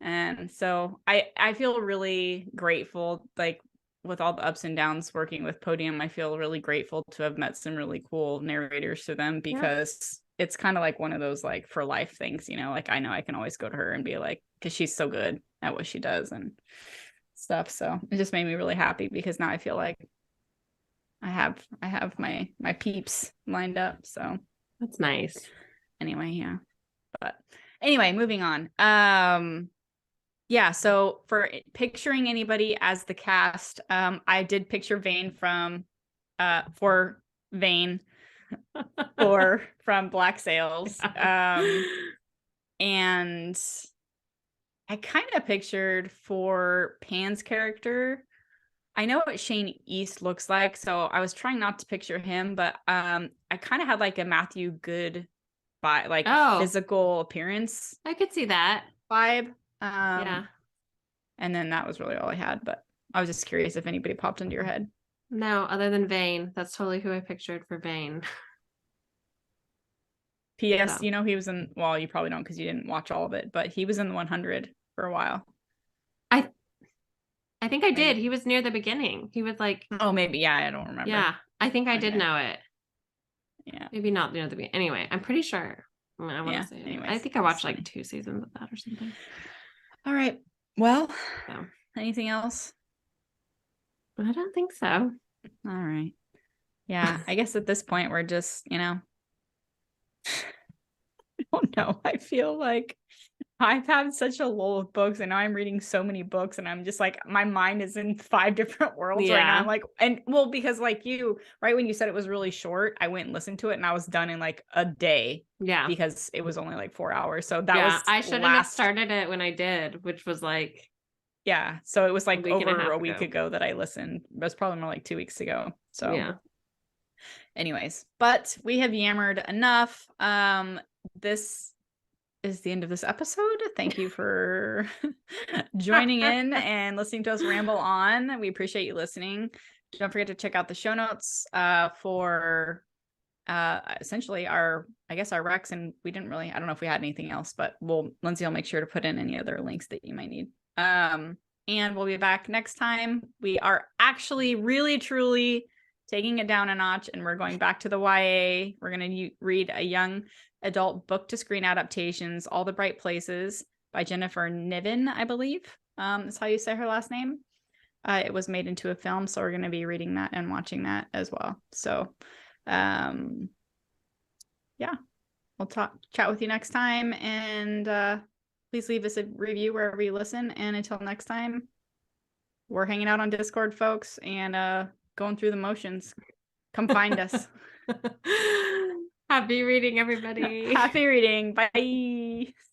And so I feel really grateful, like with all the ups and downs working with Podium, I feel really grateful to have met some really cool narrators for them, because it's kind of like one of those like for life things, like I know I can always go to her and be like, because she's so good at what she does and stuff. So it just made me really happy, because now I feel like I have my peeps lined up. So that's nice. Anyway, yeah. But anyway, moving on. Yeah, so for picturing anybody as the cast, I did picture Vane from Black Sails. And I kind of pictured for Pan's character, I know what Shane East looks like, so I was trying not to picture him, but I kind of had like a Matthew Good physical appearance. I could see that vibe. Yeah. And then that was really all I had, but I was just curious if anybody popped into your head. No, other than Vane. That's totally who I pictured for Vane. P.S. So. He was in, well, you probably don't because you didn't watch all of it, but he was in the 100 for a while. I think I did. He was near the beginning. He was like... Oh, maybe. Yeah, I don't remember. Yeah, I think I did know it. Yeah. Maybe not near the beginning. Anyway, I'm pretty sure. I want to say it. Anyways, I think I watched like 2 seasons of that or something. All right. Well, anything else? I don't think so. All right. Yeah, I guess at this point we're just, I don't know. I feel like I've had such a lull of books, and now I'm reading so many books, and I'm just like, my mind is in 5 different worlds right now. I'm like, because like you, right when you said it was really short, I went and listened to it, and I was done in like a day. Yeah, because it was only like 4 hours. So that was I shouldn't have started it when I did, which was like, so it was like over a week ago that I listened. It was probably more like 2 weeks ago. So yeah. Anyways, but we have yammered enough. This is the end of this episode. Thank you for joining in and listening to us ramble on. We appreciate you listening. Don't forget to check out the show notes for essentially our recs, and we didn't really, I don't know if we had anything else, but Lindsey will make sure to put in any other links that you might need. And we'll be back next time. We are actually really truly taking it down a notch, and we're going back to the YA. We're going to read a young adult book to screen adaptations, All the Bright Places by Jennifer Niven, I believe. That's how you say her last name. It was made into a film, so we're going to be reading that and watching that as well. So yeah, we'll chat with you next time, and please leave us a review wherever you listen. And until next time, we're hanging out on Discord, folks, and going through the motions. Come find us. Happy reading, everybody. Happy reading. Bye.